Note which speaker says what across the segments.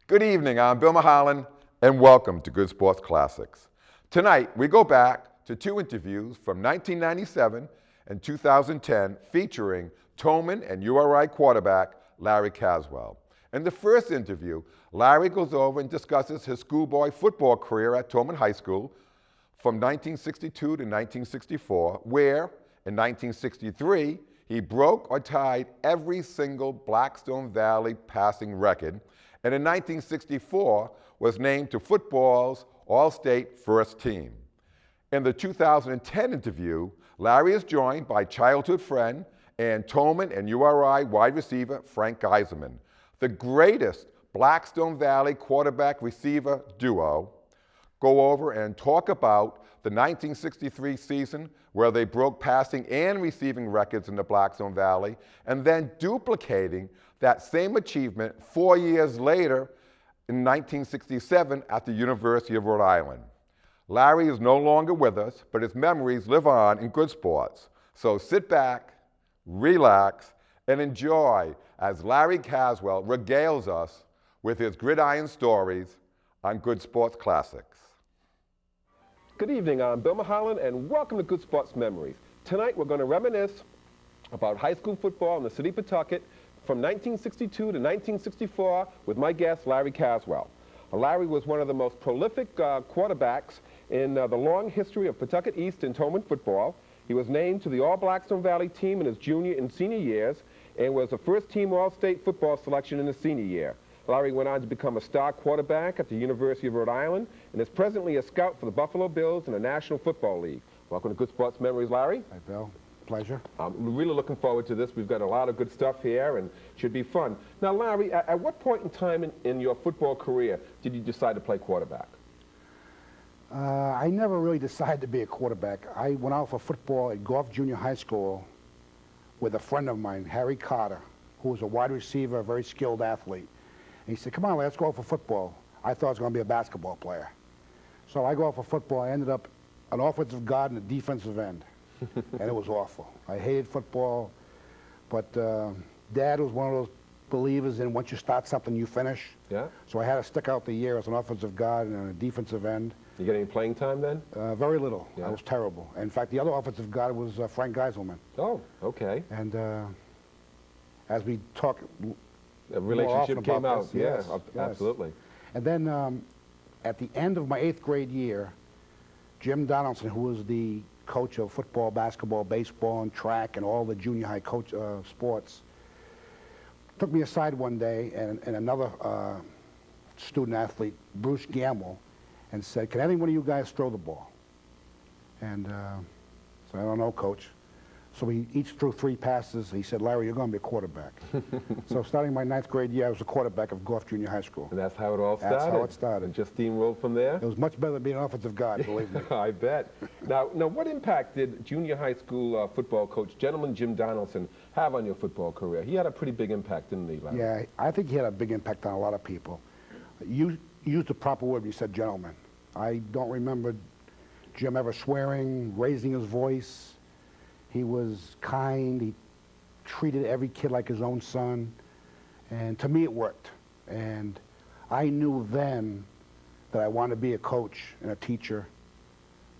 Speaker 1: Good evening, I'm Bill Mulholland, and welcome to Good Sports Classics. Tonight, we go back to two interviews from 1997 and 2010 featuring Tolman and URI quarterback Larry Caswell. In the first interview, Larry goes over and discusses his schoolboy football career at Tolman High School from 1962 to 1964, where, in 1963, he broke or tied every single Blackstone Valley passing record, and in 1964 was named to football's All-State First Team. In the 2010 interview, Larry is joined by childhood friend and Tolman and URI wide receiver Frank Geiselmen, the greatest Blackstone Valley quarterback-receiver duo, go over and talk about the 1963 season where they broke passing and receiving records in the Blackstone Valley, and then duplicating that same achievement 4 years later in 1967 at the University of Rhode Island. Larry is no longer with us, but his memories live on in Good Sports. So sit back, relax, and enjoy as Larry Caswell regales us with his gridiron stories on Good Sports Classics.
Speaker 2: Good evening, I'm Bill Mulholland, and welcome to Good Sports Memories. Tonight we're going to reminisce about high school football in the city of Pawtucket from 1962 to 1964 with my guest, Larry Caswell. Larry was one of the most prolific quarterbacks in the long history of Pawtucket East and Tolman football. He was named to the All-Blackstone Valley team in his junior and senior years and was a first-team All-State football selection in his senior year. Larry went on to become a star quarterback at the University of Rhode Island and is presently a scout for the Buffalo Bills in the National Football League. Welcome to Good Sports Memories, Larry.
Speaker 3: Hi, Bill. Pleasure.
Speaker 2: I'm really looking forward to this. We've got a lot of good stuff here and should be fun. Now, Larry, at what point in time in your football career did you decide to play quarterback?
Speaker 3: I never really decided to be a quarterback. I went out for football at Goff Junior High School with a friend of mine, Harry Carter, who was a wide receiver, a very skilled athlete. And he said, come on, let's go out for football. I thought I was going to be a basketball player. So I go out for football. I ended up an offensive guard and a defensive end. And it was awful. I hated football. But Dad was one of those believers in once you start something, you finish.
Speaker 2: Yeah.
Speaker 3: So I had to stick out the year as an offensive guard and a defensive end.
Speaker 2: You get any playing time then?
Speaker 3: Very little.
Speaker 2: Yeah.
Speaker 3: I was terrible. In fact, the other offensive guard was Frank Geiselmen.
Speaker 2: Oh, okay.
Speaker 3: And as we talk,
Speaker 2: a relationship came out.
Speaker 3: Yes,
Speaker 2: Yeah,
Speaker 3: yes.
Speaker 2: Absolutely.
Speaker 3: And then at the end of my 8th grade year, Jim Donaldson, who was the coach of football, basketball, baseball, and track, and all the junior high coach sports, took me aside one day, and another student athlete, Bruce Gamble, and said, can any one of you guys throw the ball? And so I don't know, Coach. So we each threw 3 passes. He said, Larry, you're going to be a quarterback. So starting my 9th grade year, I was a quarterback of Goff Junior High School.
Speaker 2: And that's how it all started?
Speaker 3: That's how it started.
Speaker 2: And just steamrolled from there?
Speaker 3: It was much better than being an offensive guard, believe me.
Speaker 2: I bet. Now, what impact did junior high school football coach, gentleman Jim Donaldson, have on your football career? He had a pretty big impact, didn't he, Larry?
Speaker 3: Yeah, I think he had a big impact on a lot of people. You used the proper word when you said gentleman. I don't remember Jim ever swearing, raising his voice. He was kind. He treated every kid like his own son. And to me, it worked. And I knew then that I wanted to be a coach and a teacher.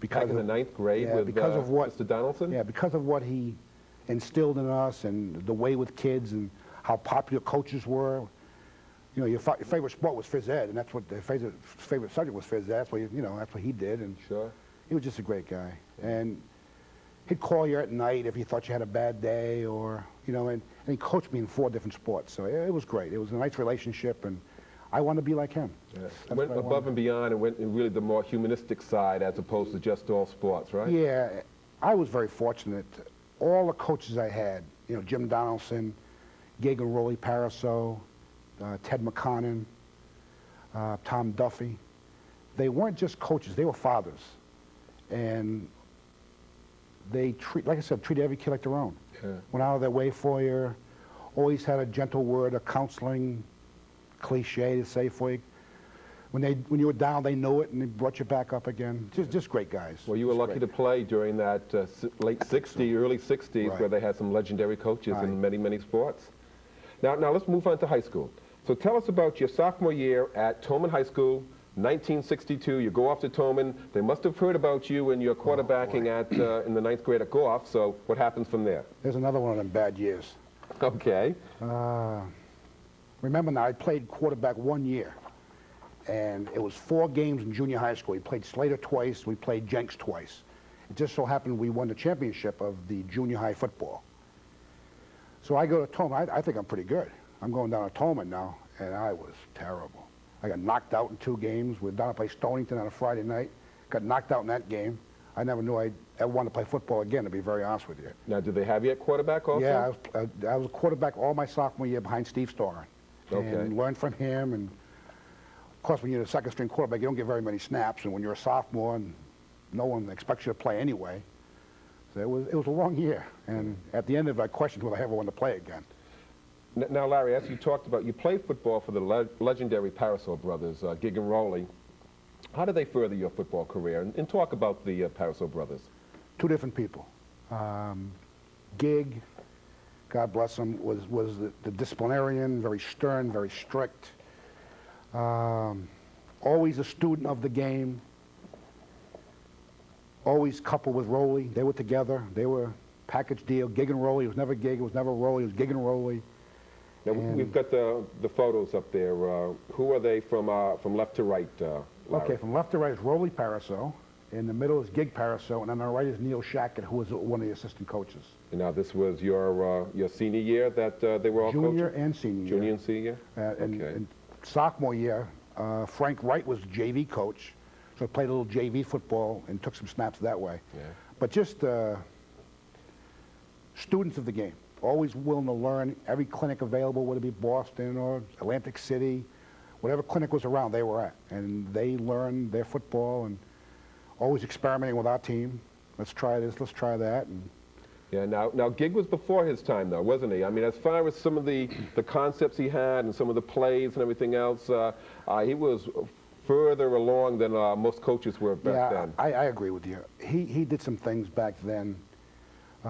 Speaker 2: Back in the 9th grade with
Speaker 3: because of what,
Speaker 2: Mr. Donaldson?
Speaker 3: Yeah, because of what he instilled in us and the way with kids and how popular coaches were. You know, your favorite sport was phys ed, and that's what the favorite subject was phys ed. That's what that's what he did. And
Speaker 2: sure.
Speaker 3: He was just a great guy. And he'd call you at night if he thought you had a bad day, or and he coached me in 4 different sports. So it was great. It was a nice relationship, and I wanted to be like him.
Speaker 2: Yes. Went above and beyond and went in really the more humanistic side as opposed to just all sports, right?
Speaker 3: Yeah, I was very fortunate. All the coaches I had, Jim Donaldson, Gagan Rowley Paraso, Ted McConnon, Tom Duffy, they weren't just coaches, they were fathers. And they like I said, treated every kid like their own. Yeah. Went out of their way for you, always had a gentle word, a counseling cliche to say for you. When you were down, they knew it, and they brought you back up again. Just great guys.
Speaker 2: Well, you were lucky to play during that late 60s, early 60s,
Speaker 3: right,
Speaker 2: where they had some legendary coaches
Speaker 3: right,
Speaker 2: in many, many sports. Now let's move on to high school. So tell us about your sophomore year at Tolman High School, 1962. You go off to Tolman. They must have heard about you and your quarterbacking in the 9th grade at Goff. So what happens from there?
Speaker 3: There's another one of them bad years.
Speaker 2: Okay.
Speaker 3: Remember now, I played quarterback 1 year, and it was 4 games in junior high school. We played Slater twice, we played Jenks twice. It just so happened we won the championship of the junior high football. So I go to Tolman. I think I'm pretty good. I'm going down to Tolman now, and I was terrible. I got knocked out in 2 games. We're down to play Stonington on a Friday night. Got knocked out in that game. I never knew I'd ever want to play football again, to be very honest with you.
Speaker 2: Now, did they have you at quarterback also?
Speaker 3: Yeah, I was a quarterback all my sophomore year behind Steve Storen.
Speaker 2: Okay.
Speaker 3: And learned from him. And of course, when you're a second-string quarterback, you don't get very many snaps. And when you're a sophomore, and no one expects you to play anyway. So it was a long year. And at the end of it, I questioned whether I ever wanted to play again.
Speaker 2: Now, Larry, as you talked about, you played football for the legendary Parasol brothers, Gig and Rowley. How did they further your football career? And talk about the Parasol brothers.
Speaker 3: 2 different people. Gig, God bless him, was the disciplinarian, very stern, very strict. Always a student of the game. Always coupled with Rowley. They were together. They were package deal. Gig and Rowley. It was never Gig. It was never Rowley. It was Gig and Rowley.
Speaker 2: Now, we've got the photos up there. Who are they from left to right, Larry?
Speaker 3: Okay, from left to right is Rowley Parasol. In the middle is Gig Parasol, and on the right is Neil Shackett, who was one of the assistant coaches.
Speaker 2: And now this was your senior year that they were all
Speaker 3: Junior
Speaker 2: coaching?
Speaker 3: And senior year.
Speaker 2: Junior and senior?
Speaker 3: And sophomore year, Frank Wright was JV coach, so I played a little JV football and took some snaps that way.
Speaker 2: Yeah.
Speaker 3: But just students of the game, always willing to learn. Every clinic available, whether it be Boston or Atlantic City, whatever clinic was around, they were at. And they learned their football and always experimenting with our team. Let's try this, let's try that. And
Speaker 2: yeah, now Gig was before his time, though, wasn't he? I mean, as far as some of the concepts he had and some of the plays and everything else, he was further along than most coaches were back then.
Speaker 3: I agree with you. He did some things back then,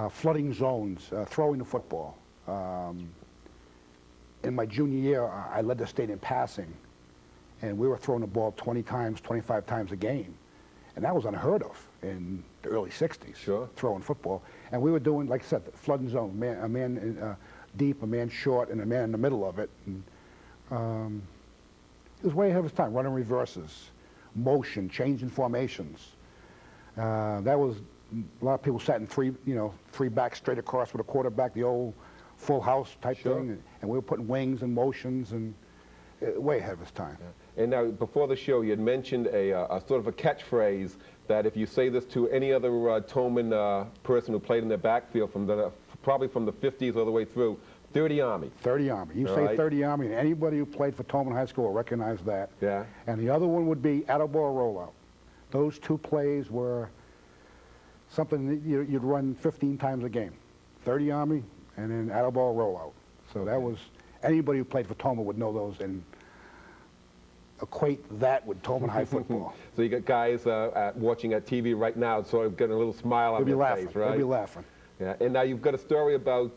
Speaker 3: flooding zones, throwing the football. In my junior year, I led the state in passing, and we were throwing the ball 20 times, 25 times a game. And that was unheard of in the early 60s,
Speaker 2: sure.
Speaker 3: Throwing football. And we were doing, like I said, flooding zone, a man deep, a man short, and a man in the middle of it. And, it was way ahead of his time, running reverses, motion, changing formations. That was, a lot of people sat in 3 backs straight across with a quarterback, the old full house type thing. And we were putting wings and motions, and way ahead of his time.
Speaker 2: Yeah. And now, before the show, you had mentioned a sort of a catchphrase that if you say this to any other Tolman person who played in their backfield probably from the 50s all the way through, 30 Army.
Speaker 3: 30 Army. You say 30 Army, and anybody who played for Tolman High School will recognize that.
Speaker 2: Yeah.
Speaker 3: And the other one would be attaboy rollout. Those 2 plays were something that you'd run 15 times a game. 30 Army and then attaboy rollout. So that was, anybody who played for Tolman would know those and equate that with Tolman High football.
Speaker 2: So you got guys watching at TV right now sort of getting a little smile on their face, right?
Speaker 3: They'll be laughing.
Speaker 2: Yeah, and now you've got a story about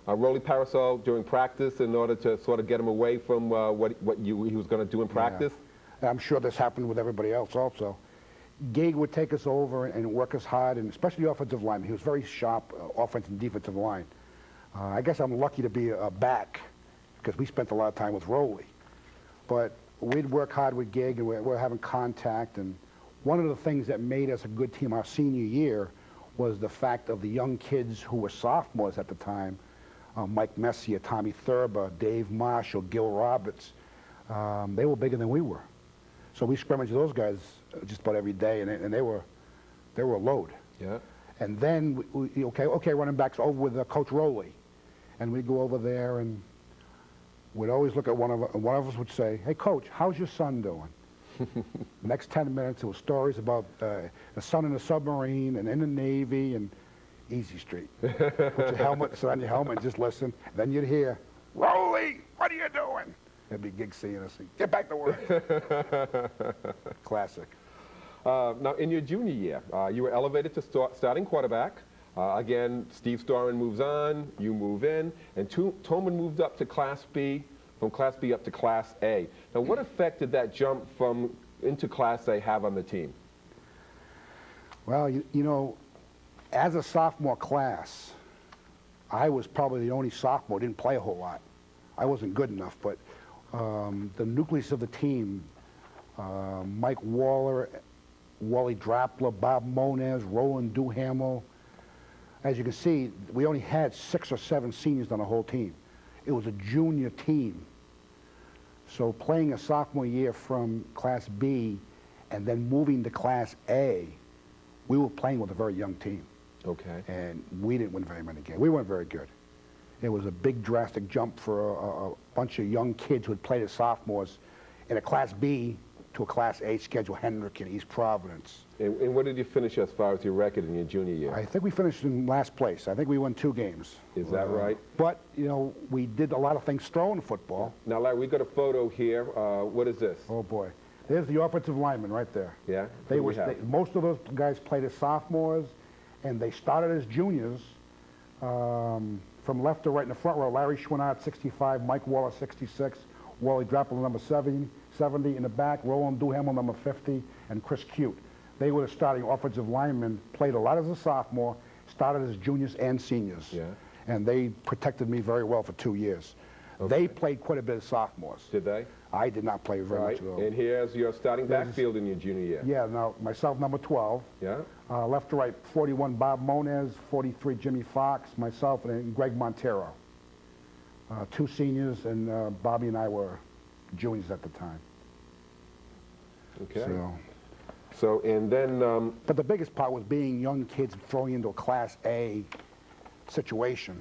Speaker 2: Rowley Parasol during practice in order to sort of get him away from what he was going to do in practice.
Speaker 3: Yeah. I'm sure this happened with everybody else also. Gig would take us over and work us hard, and especially the offensive line. He was very sharp, offensive and defensive line. I guess I'm lucky to be a back because we spent a lot of time with Rowley. But we'd work hard with Gig, and we're having contact. And one of the things that made us a good team our senior year was the fact of the young kids who were sophomores at the time, Mike Messier, Tommy Thurber, Dave Marshall, Gil Roberts. They were bigger than we were. So we scrimmaged those guys just about every day, and they were a load.
Speaker 2: Yeah.
Speaker 3: And then, okay, running backs over with Coach Rowley. And we'd go over there, and we'd always look at one of us would say, "Hey, Coach, how's your son doing?" Next 10 minutes, it was stories about a son in a submarine and in the Navy and Easy Street. Put your helmet, sit on your helmet, and just listen. Then you'd hear, "Rowley, what are you doing?" It'd be Gig seeing us. "Get back to work." Classic.
Speaker 2: Now, in your junior year, you were elevated to starting quarterback. Again, Steve Storen moves on, you move in, and Tolman moved up to Class B from Class B up to Class A. Now, what effect did that jump from into Class A have on the team?
Speaker 3: Well, you know, as a sophomore class, I was probably the only sophomore who didn't play a whole lot. I wasn't good enough, but the nucleus of the team, Mike Waller, Wally Drappler, Bob Moniz, Roland Duhamel. As you can see, we only had 6 or 7 seniors on the whole team. It was a junior team. So playing a sophomore year from Class B and then moving to Class A, we were playing with a very young team.
Speaker 2: Okay.
Speaker 3: And we didn't win very many games. We weren't very good. It was a big drastic jump for a bunch of young kids who had played as sophomores in a Class B to a Class A schedule, Henrick and East Providence.
Speaker 2: And what did you finish as far as your record in your junior year?
Speaker 3: I think we finished in last place. I think we won 2 games.
Speaker 2: Is that right?
Speaker 3: But, you know, we did a lot of things throwing football.
Speaker 2: Now, Larry, we got a photo here. What is this?
Speaker 3: Oh, boy. There's the offensive lineman right there.
Speaker 2: Yeah?
Speaker 3: Most of those guys played as sophomores, and they started as juniors. From left to right in the front row, Larry Schwinnart, 65, Mike Waller, 66, Wally Drappler, number 70 in the back, Roland Duhamel, number 50, and Chris Cute. They were the starting offensive linemen, played a lot as a sophomore, started as juniors and seniors.
Speaker 2: Yeah.
Speaker 3: And they protected me very well for 2 years. Okay. They played quite a bit as sophomores.
Speaker 2: Did they?
Speaker 3: I did not play very much at all.
Speaker 2: And here's your starting backfield in your junior year.
Speaker 3: Yeah, now myself, number 12.
Speaker 2: Yeah.
Speaker 3: Left to right, 41, Bob Moniz, 43, Jimmy Fox, myself, and Greg Montero. 2 seniors, and Bobby and I were juniors at the time.
Speaker 2: Okay. So and then...
Speaker 3: but the biggest part was being young kids throwing into a Class A situation.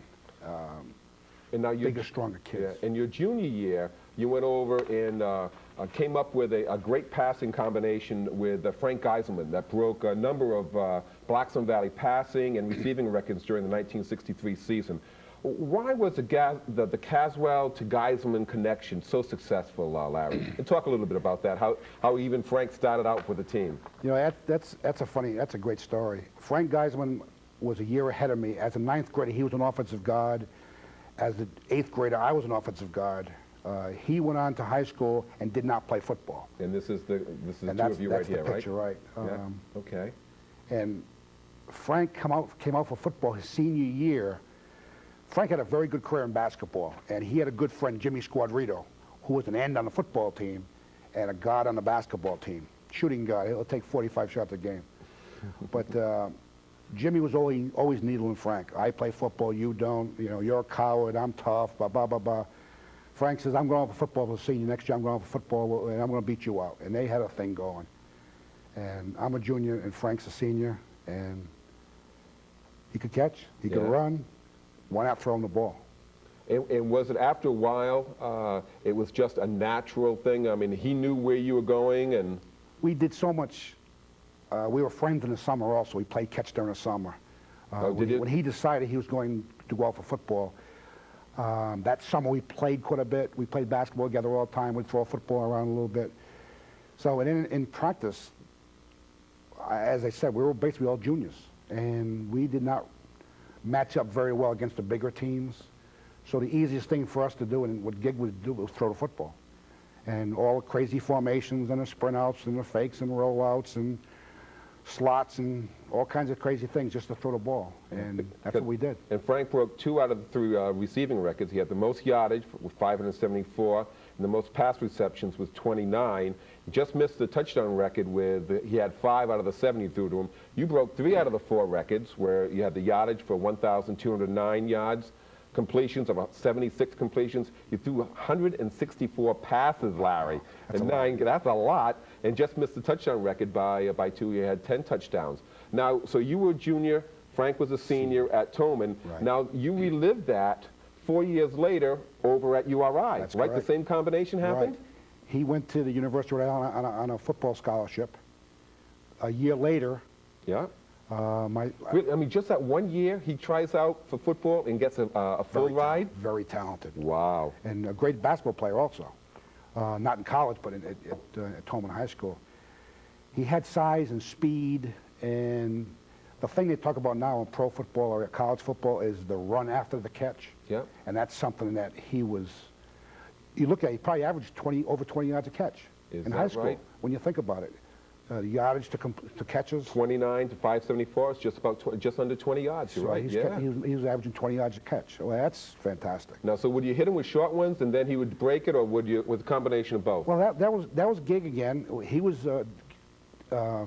Speaker 2: And now
Speaker 3: bigger, stronger kids.
Speaker 2: Yeah, in your junior year, you went over and came up with a great passing combination with Frank Geiselmen that broke a number of Blackstone Valley passing and receiving records during the 1963 season. Why was the Caswell to Geiselmen connection so successful, Larry? And talk a little bit about that, how even Frank started out with the team.
Speaker 3: You know, that's a great story. Frank Geiselmen was a year ahead of me. As a 9th grader, he was an offensive guard. As an 8th grader, I was an offensive guard. He went on to high school and did not play football.
Speaker 2: And this is the two of you right here, right?
Speaker 3: That's the picture, right?
Speaker 2: Yeah. Okay.
Speaker 3: And Frank came out for football his senior year. Frank had a very good career in basketball, and he had a good friend, Jimmy Squadrito, who was an end on the football team and a guard on the basketball team. Shooting guard. He'll take 45 shots a game. But Jimmy was always needling Frank. I play football, you don't. You know, you're a coward, I'm tough, blah, blah, blah, blah. Frank says, I'm going for football as a senior. Next year I'm going for football, and I'm going to beat you out. And they had a thing going. And I'm a junior, and Frank's a senior, and he could catch, he could run. Why not throw him the ball?
Speaker 2: And was it after a while, it was just a natural thing? I mean, he knew where you were going, and...
Speaker 3: We did so much. We were friends in the summer also. We played catch during the summer. When he decided he was going to go out for football, that summer we played quite a bit. We played basketball together all the time. We'd throw a football around a little bit. So in practice, as I said, we were basically all juniors. And we did not match up very well against the bigger teams. So the easiest thing for us to do, and what Gig would do, was throw the football. And all the crazy formations and the sprint outs and the fakes and rollouts and slots and all kinds of crazy things just to throw the ball. And that's what we did. And
Speaker 2: Frank broke 2 out of the 3 receiving records. He had the most yardage with 574, and the most pass receptions was 29. He just missed the touchdown record with, he had 5 out of the 7 you threw to him. You broke 3 out of the 4 records, where you had the yardage for 1,209 yards, completions of 76 completions. You threw 164 passes, Larry. That's a lot. And just missed the touchdown record by 2. You had 10 touchdowns. Now, so you were a junior. Frank was a senior at Tolman. Right. Now, you relived that 4 years later over at URI. That's right? Correct. The same combination happened?
Speaker 3: Right. He went to the University of Rhode Island on a football scholarship. A year later,
Speaker 2: yeah. I mean, just that 1 year, he tries out for football and gets a full ride?
Speaker 3: Very talented.
Speaker 2: Wow.
Speaker 3: And a great basketball player also. Not in college, but at Tolman High School. He had size and speed, and the thing they talk about now in pro football or college football is the run after the catch.
Speaker 2: Yeah.
Speaker 3: And that's something that he was you look at it, he probably averaged over 20 yards a catch in high school,
Speaker 2: right?
Speaker 3: when you think about it. The yardage to catches.
Speaker 2: 29 to 574 is just under 20 yards, you're right? Yeah.
Speaker 3: He was averaging 20 yards a catch. Well, that's fantastic.
Speaker 2: Now, so would you hit him with short ones and then he would break it, or would you with a combination of both?
Speaker 3: Well, that was Gig again. He was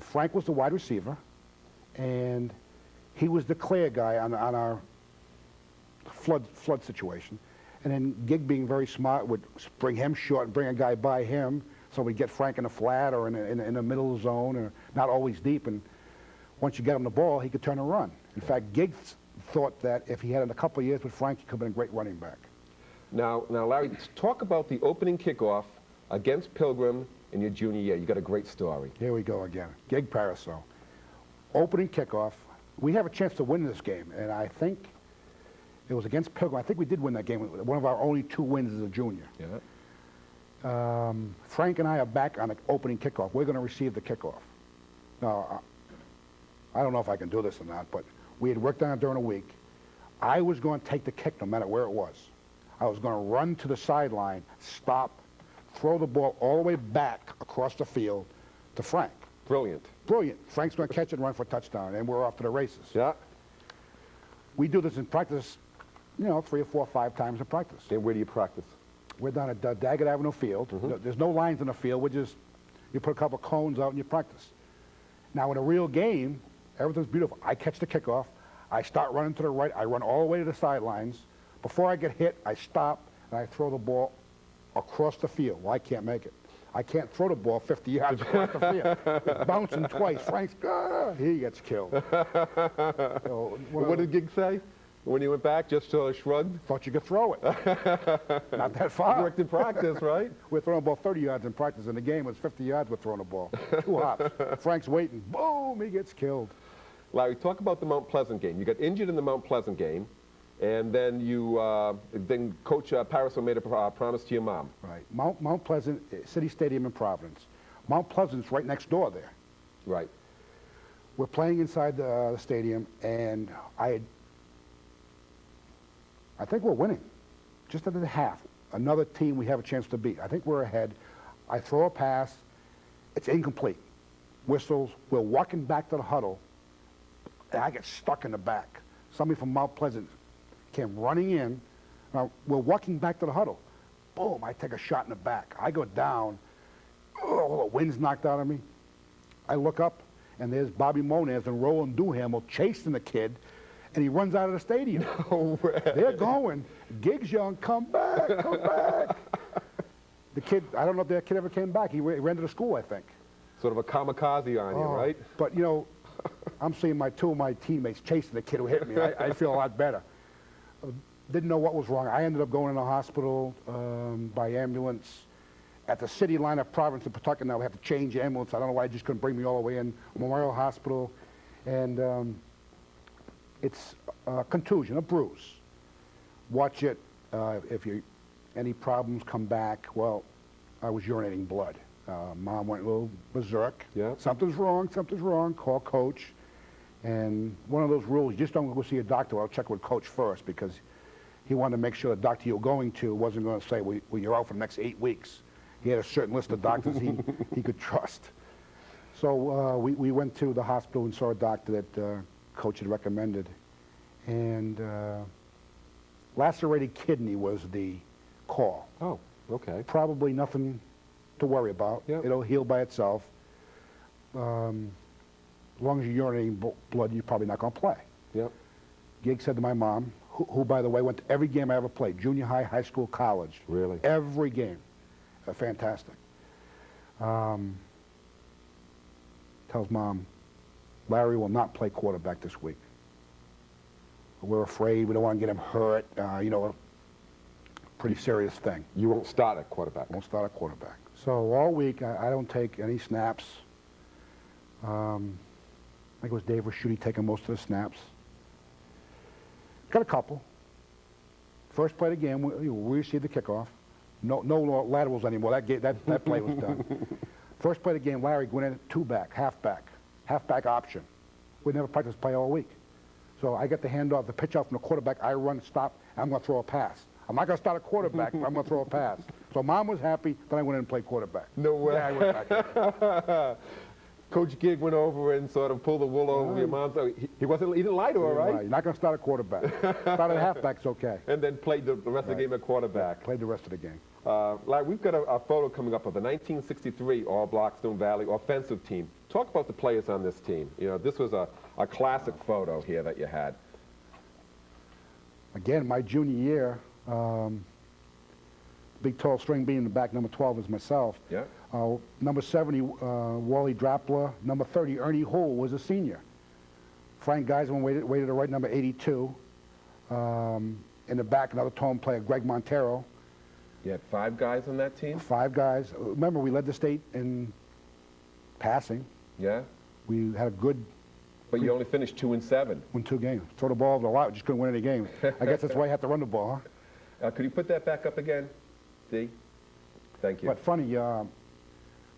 Speaker 3: Frank was the wide receiver, and he was the clear guy on our flood situation. And then Gig, being very smart, would bring him short and bring a guy by him, so we'd get Frank in the flat or in the middle zone, or not always deep. And once you get him the ball, he could turn and run. In fact, Gig thought that if he had a couple of years with Frank, he could have been a great running back.
Speaker 2: Now, Larry, talk about the opening kickoff against Pilgrim in your junior year. You got a great story.
Speaker 3: Here we go again. Gig Parasol. Opening kickoff. We have a chance to win this game, and I think it was against Pilgrim. I think we did win that game. One of our only 2 wins as a junior.
Speaker 2: Yeah.
Speaker 3: Frank and I are back on the opening kickoff. We're going to receive the kickoff. Now, I don't know if I can do this or not, but we had worked on it during the week. I was going to take the kick no matter where it was. I was going to run to the sideline, stop, throw the ball all the way back across the field to Frank.
Speaker 2: Brilliant.
Speaker 3: Brilliant. Frank's going to catch it and run for a touchdown, and we're off to the races.
Speaker 2: Yeah.
Speaker 3: We do this in practice, 3 or 4 or 5 times in practice.
Speaker 2: And where do you practice?
Speaker 3: We're down at Daggett Avenue Field. There's no lines in the field. You put a couple of cones out and you practice. Now, in a real game, everything's beautiful. I catch the kickoff. I start running to the right. I run all the way to the sidelines. Before I get hit, I stop, and I throw the ball across the field. Well, I can't make it. I can't throw the ball 50 yards across the field. It's bouncing twice. Frank's, he gets killed. So,
Speaker 2: what did Gig say when he went back? Just shrugged?
Speaker 3: Thought you could throw it. Not that far.
Speaker 2: Worked in practice, right?
Speaker 3: We're throwing the ball 30 yards in practice. In the game, it was 50 yards we're throwing the ball. 2 hops. Frank's waiting. Boom, he gets killed.
Speaker 2: Larry, talk about the Mount Pleasant game. You got injured in the Mount Pleasant game, and then then Coach Parasol made a promise to your mom.
Speaker 3: Right. Mount Pleasant, City Stadium in Providence. Mount Pleasant's right next door there.
Speaker 2: Right.
Speaker 3: We're playing inside the stadium, and I think we're winning. Just at the half. Another team we have a chance to beat. I think we're ahead. I throw a pass. It's incomplete. Whistles. We're walking back to the huddle, and I get stuck in the back. Somebody from Mount Pleasant came running in. Now, we're walking back to the huddle. Boom, I take a shot in the back. I go down. Oh, the wind's knocked out of me. I look up, and there's Bobby Monez and Roland Duhamel chasing the kid, and he runs out of the stadium.
Speaker 2: No way.
Speaker 3: They're going. Gig's yelling, come back, come back. The kid, I don't know if that kid ever came back. He ran to the school, I think.
Speaker 2: Sort of a kamikaze on you, right?
Speaker 3: But, I'm seeing 2 of my teammates chasing the kid who hit me. I feel a lot better. Didn't know what was wrong. I ended up going in the hospital by ambulance. At the city line of Providence and Pawtucket, now we have to change ambulance. I don't know why they just couldn't bring me all the way in. Memorial Hospital. And it's a contusion, a bruise. Watch it. If any problems come back, well, I was urinating blood. Mom went a little berserk.
Speaker 2: Yeah.
Speaker 3: Something's wrong, call coach. And one of those rules, you just don't go see a doctor. I'll check with coach first, because he wanted to make sure the doctor you're going to wasn't going to say, well, you're out for the next 8 weeks. He had a certain list of doctors he could trust. So we went to the hospital and saw a doctor that coach had recommended. And lacerated kidney was the call.
Speaker 2: Oh, okay.
Speaker 3: Probably nothing to worry about.
Speaker 2: Yep.
Speaker 3: It'll heal by itself. As long as you're urinating blood, you're probably not going to play.
Speaker 2: Yep.
Speaker 3: Gig said to my mom, who, by the way, went to every game I ever played, junior high, high school, college.
Speaker 2: Really?
Speaker 3: Every game. Fantastic. Tells mom, Larry will not play quarterback this week. We're afraid. We don't want to get him hurt. A pretty serious thing.
Speaker 2: You won't start at quarterback.
Speaker 3: Won't start at quarterback. So all week, I don't take any snaps. I think it was Dave Raschuti taking most of the snaps. Got a couple. First play of the game, we received the kickoff. No laterals anymore. That play was done. First play of the game, Larry went in two-back, halfback option. We never practiced play all week. So I get the handoff, the pitch out from the quarterback. I run, stop, and I'm going to throw a pass. I'm not going to start a quarterback, but I'm going to throw a pass. So Mom was happy, then I went in and played quarterback.
Speaker 2: No way.
Speaker 3: Yeah, I went back.
Speaker 2: Coach Gig went over and sort of pulled the wool over your mom. So he didn't lie to her, right?
Speaker 3: You're not going to start a quarterback. Start at halfback's okay.
Speaker 2: And then played the rest of the game at quarterback.
Speaker 3: Yeah, played the rest of the game.
Speaker 2: Larry, we've got a photo coming up of the 1963 All-Blackstone Valley offensive team. Talk about the players on this team. You know, this was a classic photo here that you had.
Speaker 3: Again, my junior year, big tall string being in the back, number 12 is myself.
Speaker 2: Yeah.
Speaker 3: Number 70, Wally Drappler. Number 30, Ernie Hull was a senior. Frank Geiselmen waited to right, number 82. In the back, another Tolman player, Greg Montero.
Speaker 2: You had 5 guys on that team?
Speaker 3: 5 guys. Remember, we led the state in passing.
Speaker 2: Yeah.
Speaker 3: We had a good...
Speaker 2: But you only finished 2-7.
Speaker 3: Won 2 games. Throw the ball over a lot, just couldn't win any games. I guess that's why you have to run the ball, huh?
Speaker 2: Could you put that back up again, D? Thank you.
Speaker 3: But funny,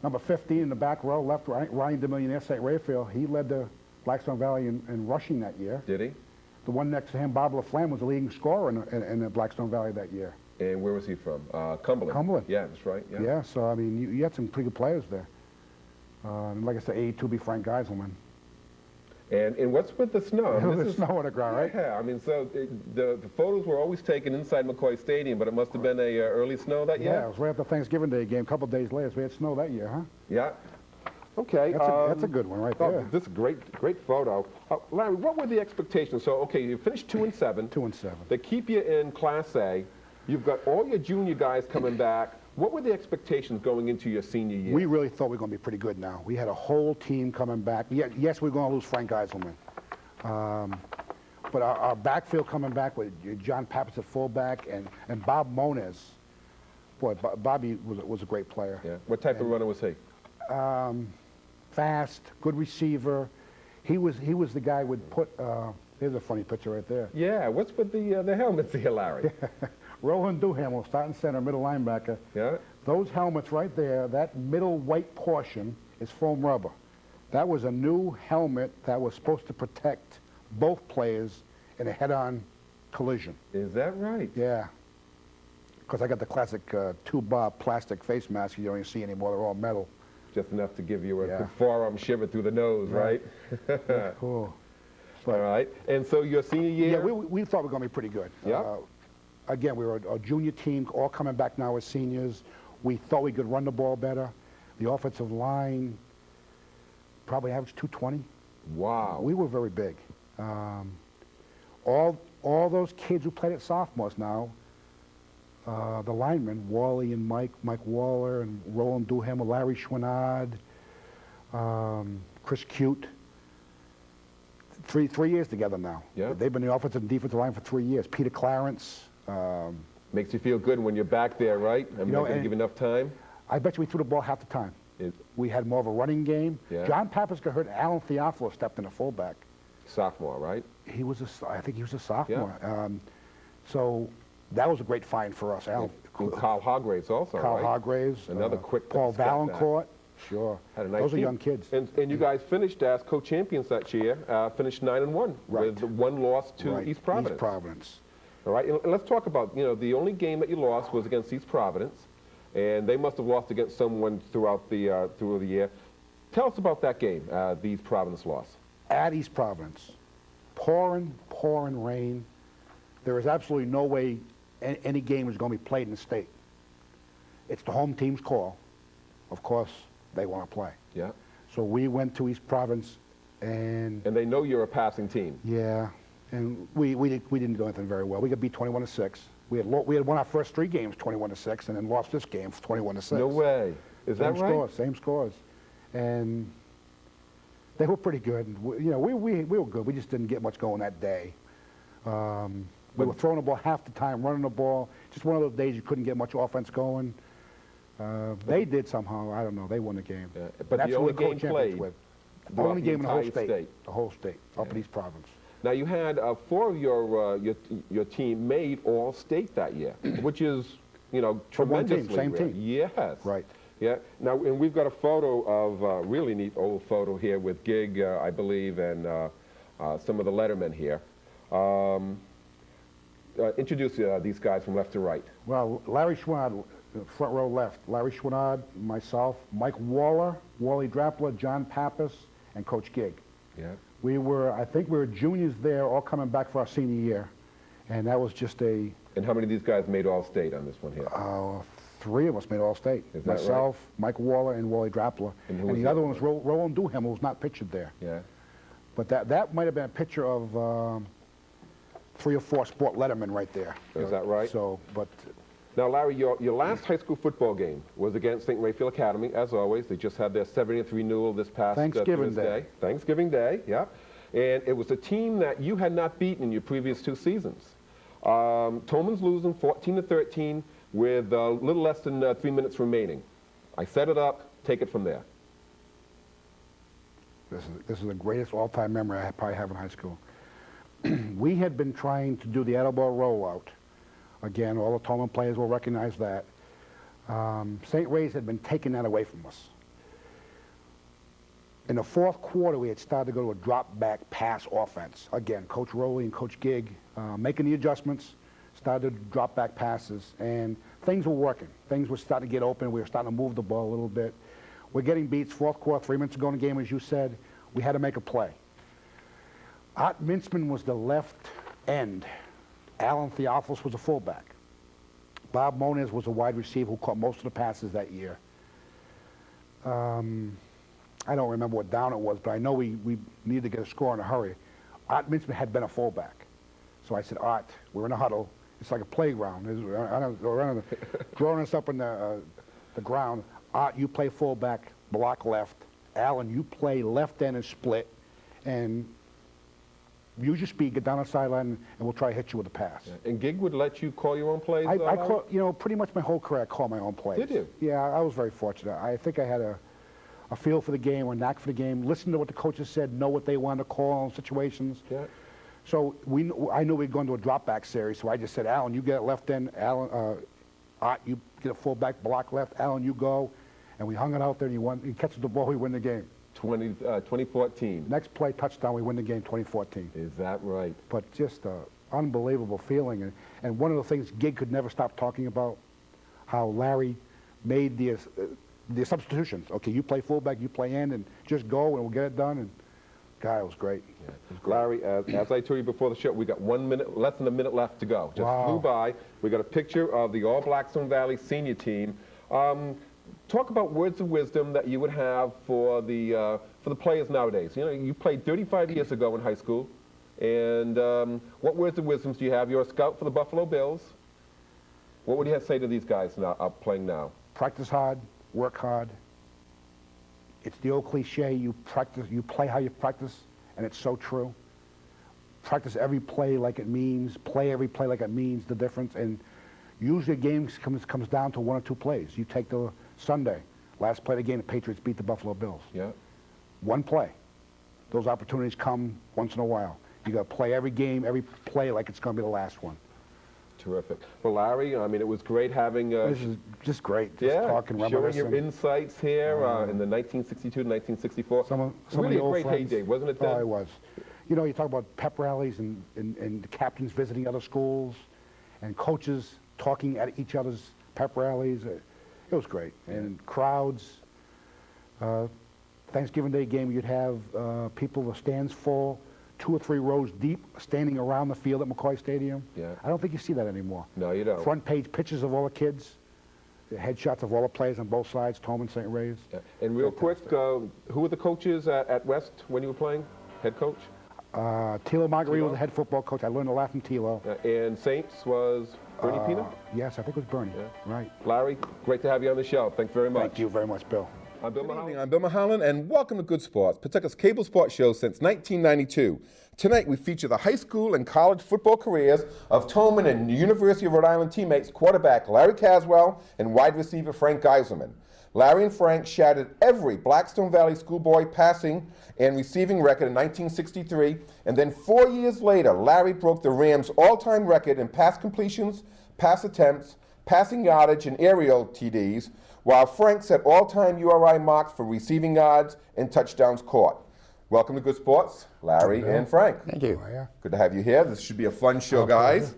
Speaker 3: number 15 in the back row, left, Ryan DeMillionaire, St. Raphael, he led the Blackstone Valley in rushing that year.
Speaker 2: Did he?
Speaker 3: The one next to him, Bob LaFlamme, was the leading scorer in the Blackstone Valley that year.
Speaker 2: And where was he from? Cumberland.
Speaker 3: Cumberland.
Speaker 2: Yeah, that's right. Yeah.
Speaker 3: Yeah, so, I mean, you had some pretty good players there. Like I said, 82 be Frank Geiselman.
Speaker 2: And what's with the snow?
Speaker 3: There was snow on the ground, right?
Speaker 2: Yeah, I mean, so the photos were always taken inside McCoy Stadium, but it must have been a early snow that year?
Speaker 3: Yeah, it was right after Thanksgiving Day game, a couple of days later, so we had snow that year, huh?
Speaker 2: Yeah. Okay.
Speaker 3: That's a good one right there.
Speaker 2: This is great photo. Larry, what were the expectations? So, okay, you finished 2-7.
Speaker 3: 2-7.
Speaker 2: They keep you in Class A. You've got all your junior guys coming back. What were the expectations going into your senior year?
Speaker 3: We really thought we were going to be pretty good now. We had a whole team coming back. Yes, we were going to lose Frank Geiselman. But our backfield coming back with John Pappas at fullback and Bob Moniz. Boy, Bobby was a great player.
Speaker 2: Yeah. What type of runner was he?
Speaker 3: Fast, good receiver. He was the guy who would put, here's a funny picture right there.
Speaker 2: Yeah, what's with the helmets here, Larry?
Speaker 3: Roland Duhamel, starting center, middle linebacker.
Speaker 2: Yeah.
Speaker 3: Those helmets right there, that middle white portion is foam rubber. That was a new helmet that was supposed to protect both players in a head-on collision.
Speaker 2: Is that right?
Speaker 3: Yeah. Because I got the classic two-bob plastic face mask you don't even see anymore. They're all metal.
Speaker 2: Just enough to give you a quick forearm shiver through the nose, right?
Speaker 3: Cool.
Speaker 2: All right. And so your senior year?
Speaker 3: Yeah, we thought we were going to be pretty good.
Speaker 2: Yeah.
Speaker 3: Again, we were a junior team, all coming back now as seniors. We thought we could run the ball better. The offensive line probably averaged 220.
Speaker 2: Wow.
Speaker 3: We were very big. All those kids who played at sophomores now, the linemen, Wally and Mike Waller and Roland Duhamel, Larry Schwannard, Chris Cute, three years together now.
Speaker 2: Yeah.
Speaker 3: They've been the offensive and defensive line for 3 years. Peter Clarence.
Speaker 2: Makes you feel good when you're back there, right? I'm not going to give enough time.
Speaker 3: I bet you we threw the ball half the time. We had more of a running game.
Speaker 2: Yeah.
Speaker 3: John Pappas got hurt. Alan Theophilo stepped in a fullback.
Speaker 2: Sophomore, right?
Speaker 3: I think he was a sophomore. Yeah. So that was a great find for us. Alan.
Speaker 2: And Carl Hargraves also,
Speaker 3: Carl
Speaker 2: right?
Speaker 3: Hargraves.
Speaker 2: Another quick
Speaker 3: Paul
Speaker 2: step back.
Speaker 3: Valancourt. Sure.
Speaker 2: Had a nice
Speaker 3: Those
Speaker 2: team.
Speaker 3: are young kids.
Speaker 2: And you guys finished as co-champions that year, finished 9-1 with 1 loss to East Providence.
Speaker 3: East Providence.
Speaker 2: All right, and let's talk about, the only game that you lost was against East Providence, and they must have lost against someone throughout the year. Tell us about that game, the East Providence loss.
Speaker 3: At East Providence, pouring rain. There is absolutely no way any game is going to be played in the state. It's the home team's call. Of course, they want to play.
Speaker 2: Yeah.
Speaker 3: So we went to East Providence, and
Speaker 2: they know you're a passing team.
Speaker 3: Yeah. And we didn't do anything very well. We got beat 21-6. We had won our first 3 games 21-6, and then lost this game 21-6.
Speaker 2: No way. Is that right?
Speaker 3: Same scores. And they were pretty good. We were good. We just didn't get much going that day. We were throwing the ball half the time, running the ball. Just one of those days you couldn't get much offense going. They did somehow. I don't know. They won the game.
Speaker 2: Yeah. But
Speaker 3: that's
Speaker 2: the only game played.
Speaker 3: The only game in the whole state.
Speaker 2: The whole
Speaker 3: state. Up in East Providence.
Speaker 2: Now you had 4 of your team made All-State that year, which is tremendously
Speaker 3: same
Speaker 2: rare.
Speaker 3: team.
Speaker 2: Yes.
Speaker 3: Right.
Speaker 2: Yeah. Now, and we've got a photo of a really neat old photo here with Gig, I believe, and some of the lettermen here. Introduce these guys from left to right.
Speaker 3: Well, Larry Schwannard front row left, Larry Schwannard, myself, Mike Waller, Wally Drappler, John Pappas, and Coach Gig.
Speaker 2: Yeah.
Speaker 3: I think we were juniors there, all coming back for our senior year. And that was just a...
Speaker 2: And how many of these guys made All-State on this one here?
Speaker 3: 3 of us made All-State.
Speaker 2: Is that
Speaker 3: Myself, right? Mike Waller, and Wally Drappler. And the other one was Roland Duham, who was not pictured there.
Speaker 2: Yeah.
Speaker 3: But that might have been a picture of 3 or 4 sport lettermen right there.
Speaker 2: Is that right?
Speaker 3: So, but...
Speaker 2: Now, Larry, your last high school football game was against St. Raphael Academy, as always. They just had their 70th renewal this past
Speaker 3: Thanksgiving
Speaker 2: Thursday. Thanksgiving Day, yeah. And it was a team that you had not beaten in your previous 2 seasons. Tolman's losing 14-13 with a little less than 3 minutes remaining. I set it up. Take it from there.
Speaker 3: This is the greatest all-time memory I probably have in high school. We had been trying to do the elbow rollout. Again, all the Tolman players will recognize that. St. Ray's had been taking that away from us. In the 4th quarter, we had started to go to a drop-back pass offense. Again, Coach Rowley and Coach Gig making the adjustments, started drop-back passes, and things were working. Things were starting to get open. We were starting to move the ball a little bit. We're getting beats. 4th quarter, 3 minutes ago in the game, as you said, we had to make a play. Art Mintzman was the left end. Alan Theophilus was a fullback. Bob Moniz was a wide receiver who caught most of the passes that year. I don't remember what down it was, but I know we needed to get a score in a hurry. Art Mintzman had been a fullback. So I said, Art, we're in a huddle. It's like a playground. We're throwing us up in the ground. Art, you play fullback, block left. Alan, you play left end and split. And use your speed, get down the sideline, and we'll try to hit you with a pass.
Speaker 2: Yeah. And Gig would let you call your own plays?
Speaker 3: I call, pretty much my whole career I call my own plays.
Speaker 2: Did you?
Speaker 3: Yeah, I was very fortunate. I think I had a feel for the game, a knack for the game, listen to what the coaches said, know what they wanted to call in situations.
Speaker 2: Yeah.
Speaker 3: So I knew we'd go into a drop-back series, so I just said, Alan, you get it left end. Alan, Art, you get a fullback, block left. Alan, you go. And we hung it out there, and he catches the ball, we win the game.
Speaker 2: 2014.
Speaker 3: Next play, touchdown, we win the game, 2014.
Speaker 2: Is that right?
Speaker 3: But just an unbelievable feeling. And one of the things Gig could never stop talking about, how Larry made the substitutions. Okay, you play fullback, you play end, and just go, and we'll get it done. And God, it was great. Yeah, it was great.
Speaker 2: Larry, as I told you before the show, we got 1 minute, less than a minute left to go. Just flew by. We got a picture of the All Blackstone Valley senior team. Talk about words of wisdom that you would have for the players nowadays. You know, you played 35 years ago in high school, and what words of wisdom do you have? You're a scout for the Buffalo Bills. What would you have to say to these guys now, playing now?
Speaker 3: Practice hard, work hard. It's the old cliche, you play how you practice, and it's so true. Practice every play like it means, play every play like it means the difference, and usually a game comes down to 1 or 2 plays. You take the Sunday, last play of the game, the Patriots beat the Buffalo Bills. Yeah. 1 play. Those opportunities come once in a while. You got to play every game, every play like it's going to be the last one.
Speaker 2: Terrific. Well, Larry, I mean, it was great having...
Speaker 3: this is just great, just talking, reminiscing.
Speaker 2: Showing your insights here in the 1962 to 1964.
Speaker 3: Some
Speaker 2: really
Speaker 3: of the
Speaker 2: a great
Speaker 3: friends.
Speaker 2: heyday, wasn't it then?
Speaker 3: Oh, it was. You know, you talk about pep rallies and the captains visiting other schools and coaches talking at each other's pep rallies. It was great. And crowds. Thanksgiving Day game, you'd have people, the stands full, 2 or 3 rows deep, standing around the field at McCoy Stadium. Yeah. I don't think you see that anymore.
Speaker 2: No, you don't.
Speaker 3: Front page pictures of all the kids, the headshots of all the players on both sides, Tolman, St. Ray's.
Speaker 2: Yeah. And real quick, who were the coaches at West when you were playing? Head coach?
Speaker 3: Tilo Marguerite was the head football coach. I learned a lot from Tilo.
Speaker 2: And Saints was Bernie Pina?
Speaker 3: Yes, I think it was Bernie. Yeah. Right.
Speaker 2: Larry, great to have you on the show. Thanks very much.
Speaker 3: Thank you very much, Bill.
Speaker 2: I'm Bill Mulholland. I'm Bill Mulholland, and welcome to Good Sports, Pawtucket's cable sports show since 1992. Tonight, we feature the high school and college football careers of Tolman and University of Rhode Island teammates quarterback Larry Caswell and wide receiver Frank Geiselmen. Larry and Frank shattered every Blackstone Valley schoolboy passing and receiving record in 1963, and then 4 years later, Larry broke the Rams' all-time record in pass completions, pass attempts, passing yardage, and aerial TDs, while Frank set all-time URI marks for receiving yards and touchdowns caught. Welcome to Good Sports, Larry and Frank.
Speaker 3: Thank you.
Speaker 2: Good to have you here. This should be a fun show, guys.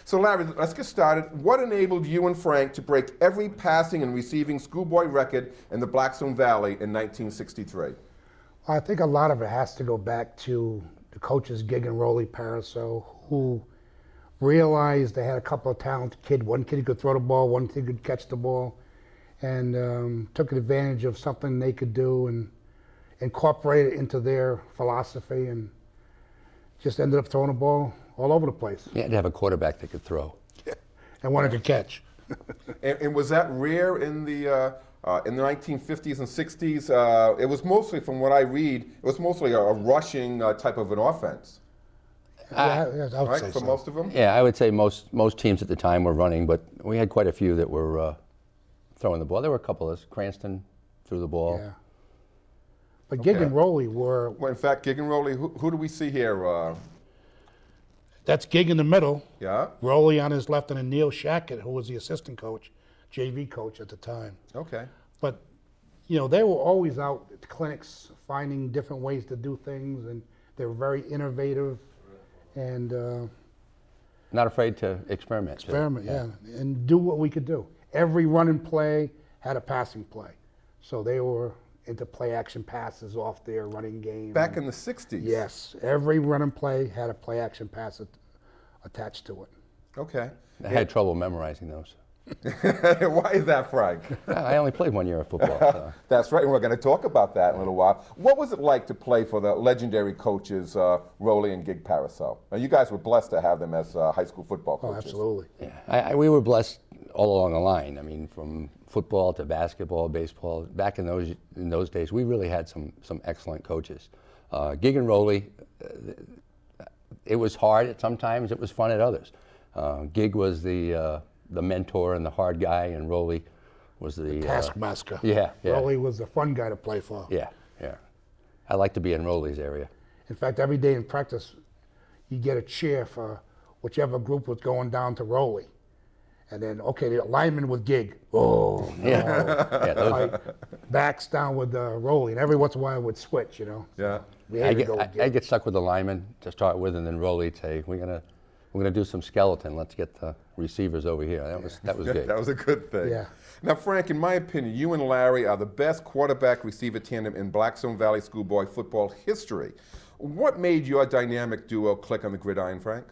Speaker 1: So Larry, let's get started. What enabled you and Frank to break every passing and receiving schoolboy record in the Blackstone Valley in 1963?
Speaker 3: I think a lot of it has to go back to the coaches, Gig and Rolly Paraso, who realized they had a couple of talented kids. One kid could throw the ball, one kid could catch the ball, and took advantage of something they could do and incorporated it into their philosophy, and just ended up throwing the ball all over the place.
Speaker 4: You had to have a quarterback that could throw.
Speaker 3: And wanted to catch.
Speaker 1: And was that rare in the 1950s and 60s? It was mostly, from what I read, it was mostly a rushing type of an offense.
Speaker 3: I would
Speaker 1: Right,
Speaker 3: say
Speaker 1: for
Speaker 3: so.
Speaker 1: most of them?
Speaker 4: Yeah, I would say most teams at the time were running, but we had quite a few that were throwing the ball. There were a couple of us. Cranston threw the ball.
Speaker 3: Yeah. But Gig and Rolly were...
Speaker 1: Well, in fact, Gig and Rolly, who do we see here?
Speaker 3: That's Gig in the middle.
Speaker 1: Yeah?
Speaker 3: Rolly on his left, and then Neil Shackett, who was the assistant coach, JV coach at the time.
Speaker 1: Okay.
Speaker 3: But, you know, they were always out at the clinics finding different ways to do things, and they were very innovative and
Speaker 4: Not afraid to experiment. too.
Speaker 3: and do what we could do. Every running play had a passing play. So they were into play-action passes off their running game.
Speaker 1: Back in the 60s?
Speaker 3: Yes. Every running play had a play-action pass attached to it.
Speaker 1: Okay.
Speaker 4: I had trouble memorizing those.
Speaker 1: Why is that, Frank?
Speaker 4: I only played 1 year of football. So.
Speaker 1: That's right, and we're going to talk about that in a little while. What was it like to play for the legendary coaches, Rolly and Gig Paraso? Now, you guys were blessed to have them as high school football
Speaker 3: Oh,
Speaker 1: coaches.
Speaker 3: absolutely.
Speaker 4: Yeah, we were blessed all along the line. I mean, from football to basketball, baseball. Back in those days, we really had some excellent coaches. Gig and Rolly, it was hard at some times. It was fun at others. Gig was the mentor and the hard guy, and Rolly was the
Speaker 3: taskmaster.
Speaker 4: Yeah.
Speaker 3: Rolly was the fun guy to play for.
Speaker 4: Yeah. I like to be in Rolly's area.
Speaker 3: In fact, every day in practice, you get a cheer for whichever group was going down to Rolly. And then, okay, the lineman with Gig. Oh, no.
Speaker 4: Yeah,
Speaker 3: Backs down with Rolly. And every once in a while, it would switch, you know.
Speaker 1: Yeah.
Speaker 3: We had to go with Gig.
Speaker 4: I get stuck with the lineman to start with, and then Rolly'd say, we're gonna do some skeleton. Let's get the receivers over here. That was good.
Speaker 1: That was a good thing.
Speaker 3: Yeah.
Speaker 1: Now, Frank, in my opinion, you and Larry are the best quarterback-receiver tandem in Blackstone Valley schoolboy football history. What made your dynamic duo click on the gridiron, Frank?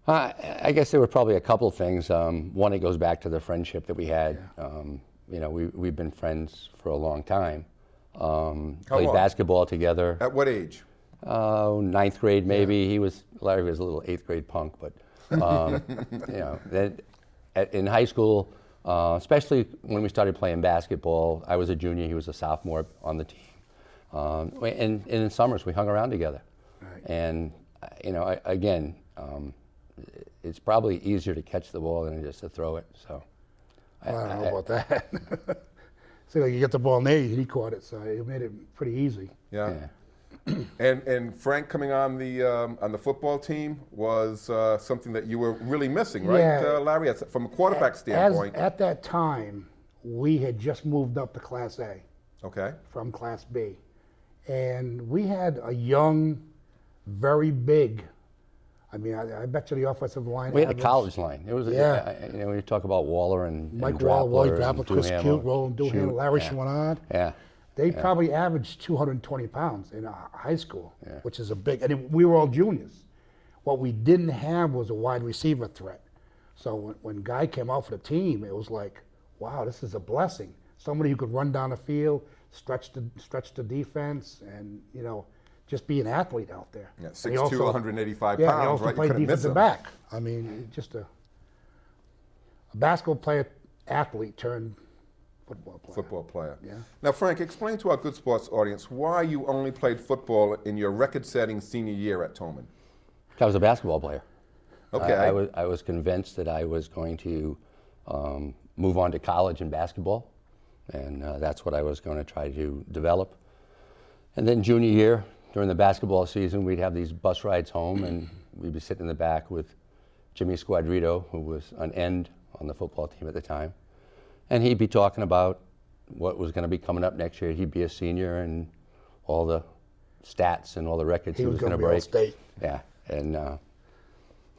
Speaker 4: I guess there were probably a couple of things. One, it goes back to the friendship that we had.
Speaker 3: Yeah.
Speaker 4: We've been friends for a long time.
Speaker 1: How
Speaker 4: Played
Speaker 1: long?
Speaker 4: Basketball together.
Speaker 1: At what age?
Speaker 4: Ninth grade maybe. Larry was a little 8th grade punk, but then in high school, especially when we started playing basketball, I was a junior, he was a sophomore on the team. And in summers we hung around together.
Speaker 3: Right.
Speaker 4: And again, it's probably easier to catch the ball than just to throw it. So
Speaker 3: I don't know about that. See, like you get the ball near you, he caught it, so it made it pretty easy.
Speaker 1: Yeah. And Frank coming on the football team was something that you were really missing, right,
Speaker 3: Yeah.
Speaker 1: Larry? From a quarterback standpoint.
Speaker 3: At that time, we had just moved up to Class A
Speaker 1: Okay.
Speaker 3: from Class B. And we had a young, very big, I mean, I bet you the offensive line.
Speaker 4: we had a
Speaker 3: average-
Speaker 4: college line. It was when you talk about Waller and
Speaker 3: Mike Waller,
Speaker 4: and
Speaker 3: Drappler, Chris
Speaker 4: Duhamel,
Speaker 3: Cute, Roland Duhamel,
Speaker 4: Shoot,
Speaker 3: Larry
Speaker 4: yeah.
Speaker 3: Schwanard.
Speaker 4: Yeah.
Speaker 3: They probably averaged 220 pounds in high school,
Speaker 4: Yeah.
Speaker 3: which is a big, and we were all juniors. What we didn't have was a wide receiver threat. So when Guy came out for the team, it was like, wow, this is a blessing. Somebody who could run down the field, stretch the defense, and, just be an athlete out there.
Speaker 1: Yeah,
Speaker 3: And he
Speaker 1: 6'2",
Speaker 3: also-
Speaker 1: 185
Speaker 3: Yeah,
Speaker 1: pounds,
Speaker 3: he also
Speaker 1: right? You
Speaker 3: played
Speaker 1: couldn't miss
Speaker 3: defensive
Speaker 1: him.
Speaker 3: back. I mean, just a basketball player, athlete turned football player.
Speaker 1: Football player.
Speaker 3: Yeah.
Speaker 1: Now, Frank, explain to our Good Sports audience why you only played football in your record-setting senior year at Tolman.
Speaker 4: I was a basketball player.
Speaker 1: Okay.
Speaker 4: I was convinced that I was going to move on to college in basketball, and that's what I was going to try to develop. And then junior year, during the basketball season, we'd have these bus rides home, and we'd be sitting in the back with Jimmy Squadrito, who was an end on the football team at the time. And he'd be talking about what was going to be coming up next year. He'd be a senior, and all the stats and all the records he was going to break.
Speaker 3: All-State.
Speaker 4: Yeah, and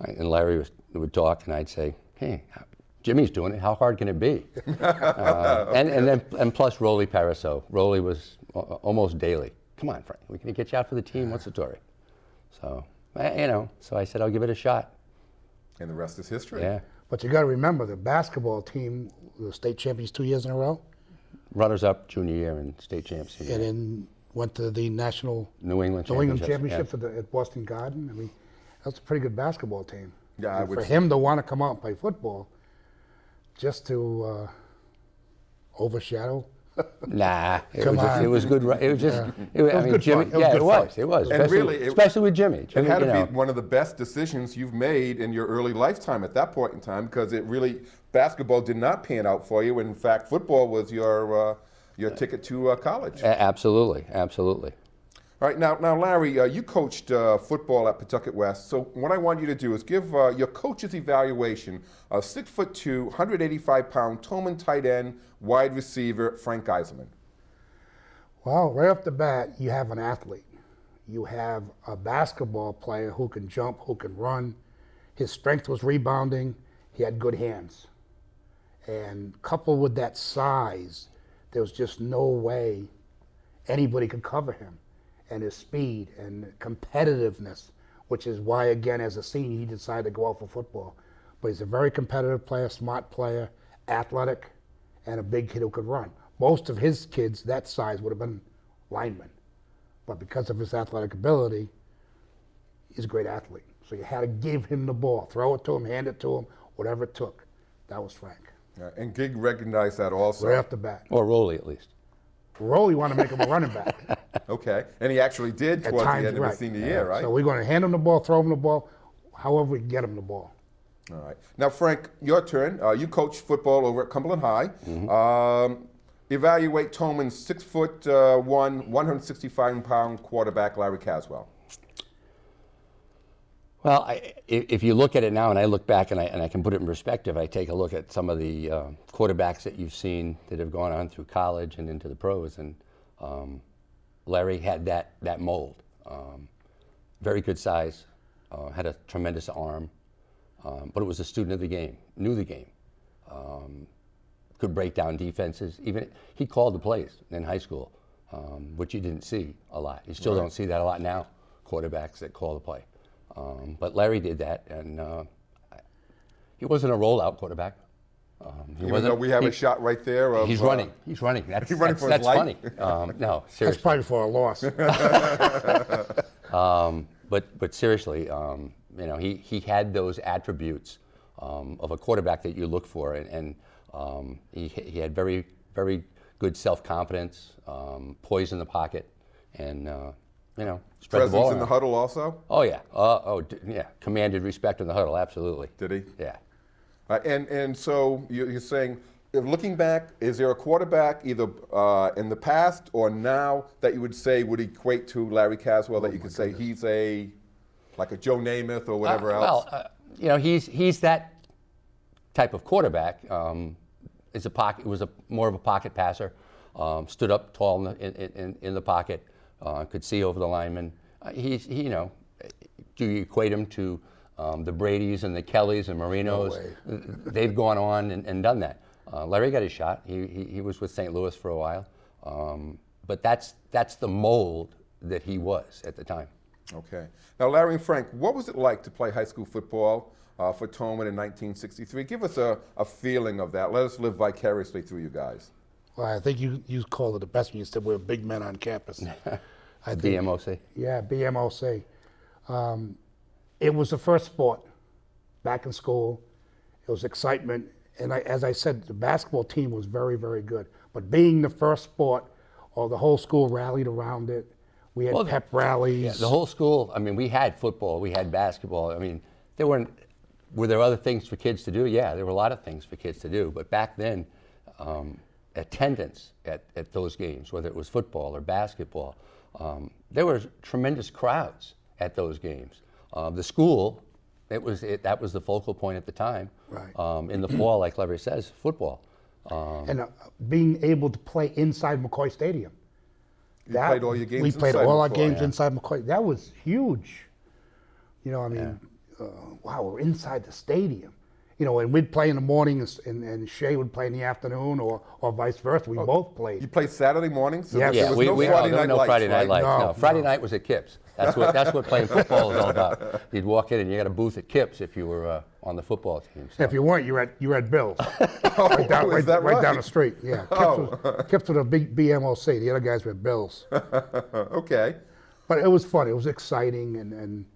Speaker 4: And Larry would talk, and I'd say, hey, Jimmy's doing it. How hard can it be? and plus Rolly Pariseau. Rolly was almost daily. Come on, Frank. We can get you out for the team. What's the story? So, so I said, I'll give it a shot.
Speaker 1: And the rest is history.
Speaker 4: Yeah.
Speaker 3: But you got to remember, the basketball team was state champions 2 years in a row.
Speaker 4: Runners-up junior year and state champs.
Speaker 3: And then went to the national
Speaker 4: New England
Speaker 3: championships at Boston Garden. I mean, that's a pretty good basketball team.
Speaker 1: Yeah,
Speaker 3: for him to want to come out and play football, just to overshadow.
Speaker 4: Nah, it was good. It was just.
Speaker 3: It was good
Speaker 4: Jimmy.
Speaker 3: Fun.
Speaker 4: It was. And especially with Jimmy.
Speaker 1: It had to be one of the best decisions you've made in your early lifetime at that point in time, because basketball did not pan out for you. In fact, football was your ticket to college.
Speaker 4: Absolutely.
Speaker 1: All right, now Larry, you coached football at Pawtucket West. So what I want you to do is give your coach's evaluation of 6'2", 185-pound Tolman tight end, wide receiver, Frank Geiselmen.
Speaker 3: Well, right off the bat, you have an athlete. You have a basketball player who can jump, who can run. His strength was rebounding. He had good hands. And coupled with that size, there was just no way anybody could cover him. And his speed and competitiveness, which is why, again, as a senior, he decided to go out for football. But he's a very competitive player, smart player, athletic, and a big kid who could run. Most of his kids that size would have been linemen. But because of his athletic ability, he's a great athlete. So you had to give him the ball, throw it to him, hand it to him, whatever it took. That was Frank.
Speaker 1: Yeah, and Gig recognized that also.
Speaker 3: Right off the bat.
Speaker 4: Or Rolly, at least.
Speaker 3: Rolly wanted to make him a running back.
Speaker 1: Okay, and he actually did towards the end of his senior year, right?
Speaker 3: So we're going to hand him the ball, throw him the ball, however we can get him the ball.
Speaker 1: All right. Now, Frank, your turn. You coached football over at Cumberland High. Mm-hmm. Evaluate Tolman's 6'1", 165-pound quarterback, Larry Caswell.
Speaker 4: Well, if you look at it now, and I look back and I can put it in perspective, I take a look at some of the quarterbacks that you've seen that have gone on through college and into the pros, and Larry had that mold. Very good size, had a tremendous arm, but it was a student of the game, knew the game, could break down defenses. Even he called the plays in high school, which you didn't see a lot. You still don't see that a lot now, quarterbacks that call the play. But Larry did that, and he wasn't a rollout quarterback.
Speaker 1: Even though we have a shot right there.
Speaker 4: He's running. He's running. That's funny. No, seriously.
Speaker 3: That's probably for a loss.
Speaker 4: But seriously, he had those attributes of a quarterback that you look for, and he had very, very good self-confidence, poise in the pocket, and spread the ball
Speaker 1: presence in the huddle also?
Speaker 4: Oh, yeah. Yeah. Commanded respect in the huddle, absolutely.
Speaker 1: Did he?
Speaker 4: Yeah.
Speaker 1: And so you're saying, looking back, is there a quarterback either in the past or now that you would say would equate to Larry Caswell, that you could say he's like a Joe Namath or whatever else?
Speaker 4: Well, he's that type of quarterback. Was more of a pocket passer. Stood up tall in the pocket. Could see over the lineman. Do you equate him to the Bradys and the Kellys and Marinos?
Speaker 3: No way.
Speaker 4: They've gone on and done that. Larry got his shot. He was with St. Louis for a while. But that's the mold that he was at the time.
Speaker 1: Okay. Now, Larry and Frank, what was it like to play high school football for Tolman in 1963? Give us a feeling of that. Let us live vicariously through you guys.
Speaker 3: Well, I think you called it the best when you said we were big men on campus.
Speaker 4: BMOC?
Speaker 3: Yeah, BMOC. It was the first sport back in school. It was excitement. And as I said, the basketball team was very, very good. But being the first sport, the whole school rallied around it. We had pep rallies.
Speaker 4: Yeah, the whole school, we had football, we had basketball. Were there other things for kids to do? Yeah, there were a lot of things for kids to do. But back then, attendance at those games, whether it was football or basketball, there were tremendous crowds at those games. The school, that was the focal point at the time.
Speaker 3: Right.
Speaker 4: In the fall, like Larry says, football.
Speaker 3: And being able to play inside McCoy Stadium.
Speaker 1: You played all your games
Speaker 3: We played all our games
Speaker 4: yeah.
Speaker 3: inside McCoy. That was huge. wow, we're inside the stadium. You know, and we'd play in the morning and Shay would play in the afternoon or vice versa. We both played.
Speaker 1: You played Saturday mornings? So
Speaker 3: Yes.
Speaker 1: there
Speaker 3: Yeah,
Speaker 1: was no Friday night lights,
Speaker 4: Friday night
Speaker 1: right?
Speaker 4: lights.
Speaker 3: No,
Speaker 4: No, Friday
Speaker 3: no.
Speaker 4: night was at Kips. That's what playing football is all about. You'd walk in and you got a booth at Kips if you were on the football team. So.
Speaker 3: If you weren't, you were at Bill's.
Speaker 1: Right
Speaker 3: down the street. Yeah. Kips was a big BMOC. The other guys were at Bill's.
Speaker 1: Okay.
Speaker 3: But it was fun. It was exciting, and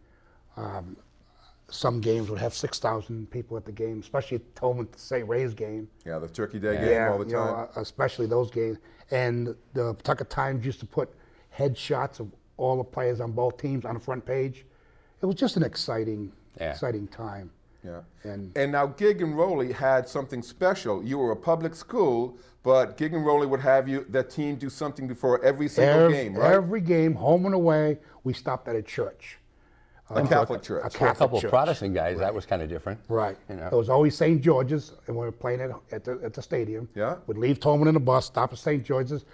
Speaker 3: some games would have 6,000 people at the game, especially at Tolman St. Ray's game.
Speaker 1: Yeah, the Turkey Day game all the time.
Speaker 3: You know, especially those games. And the Pawtucket Times used to put headshots of all the players on both teams on the front page. It was just an exciting time.
Speaker 1: Yeah.
Speaker 3: And
Speaker 1: now Gig and Rowley had something special. You were a public school, but Gig and Rowley would have that team do something before every single game, right?
Speaker 3: Every game, home and away, we stopped at a church.
Speaker 1: A Catholic church.
Speaker 3: A
Speaker 4: For a
Speaker 3: Catholic
Speaker 4: couple
Speaker 3: church.
Speaker 4: of Protestant guys, that was kind of different.
Speaker 3: Right.
Speaker 4: You know.
Speaker 3: It was always St. George's, and we were playing at the stadium.
Speaker 1: Yeah.
Speaker 3: We'd leave Tolman in the bus, stop at St. George's,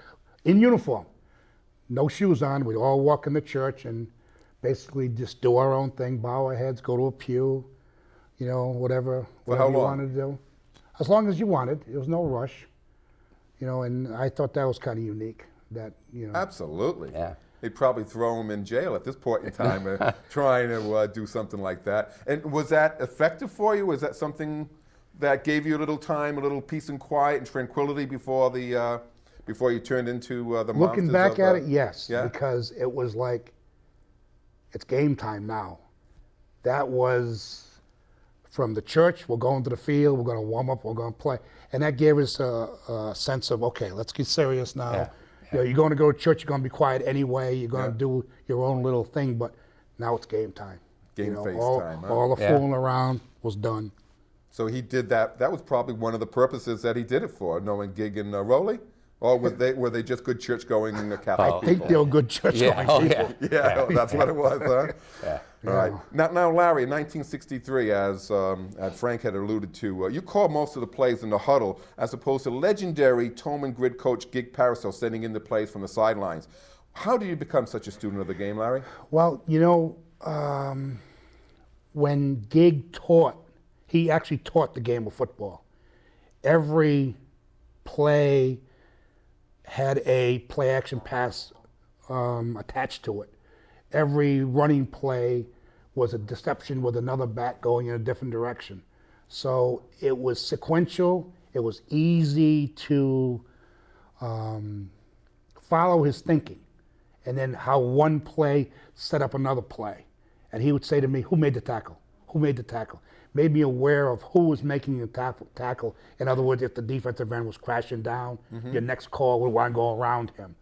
Speaker 3: in uniform, no shoes on. We'd all walk in the church and basically just do our own thing, bow our heads, go to a pew, you know, whatever
Speaker 1: For how
Speaker 3: you
Speaker 1: long?
Speaker 3: wanted to do. As long as you wanted. There was no rush, you know, and I thought that was kind of unique. That, you know.
Speaker 1: Absolutely.
Speaker 4: Yeah.
Speaker 1: They'd probably throw him in jail at this point in time trying to do something like that. And was that effective for you? Was that something that gave you a little time, a little peace and quiet and tranquility before you turned into the monsters?
Speaker 3: Looking back at it, yes,
Speaker 1: yeah?
Speaker 3: because it was like, it's game time now. That was from the church, we're going to the field, we're going to warm up, we're going to play. And that gave us a sense of, okay, let's get serious now.
Speaker 4: Yeah.
Speaker 3: You know, you're going to go to church, you're going to be quiet anyway, you're going to do your own little thing, but now it's game time.
Speaker 1: Game
Speaker 3: You know,
Speaker 1: face
Speaker 3: all,
Speaker 1: time, huh?
Speaker 3: all the
Speaker 4: Yeah.
Speaker 3: fooling around was done.
Speaker 1: So he did that. That was probably one of the purposes that he did it for, knowing Gig and Rowley? Or were they just good church-going Catholic
Speaker 3: I
Speaker 1: people?
Speaker 3: think they were good church
Speaker 4: Yeah.
Speaker 3: going
Speaker 4: Oh,
Speaker 3: people.
Speaker 4: yeah.
Speaker 1: Yeah, that's what it was, huh?
Speaker 4: Yeah.
Speaker 1: All right. Now, Larry, in 1963, as Frank had alluded to, you called most of the plays in the huddle, as opposed to legendary Tolman grid coach Gig Parasol sending in the plays from the sidelines. How did you become such a student of the game, Larry?
Speaker 3: Well, you know, when Gig taught, he actually taught the game of football. Every play had a play-action pass attached to it. Every running play was a deception with another back going in a different direction. So it was sequential. It was easy to follow his thinking, and then how one play set up another play. And he would say to me, who made the tackle? Who made the tackle? Made me aware of who was making the tackle. In other words, if the defensive end was crashing down, your next call would want to go around him.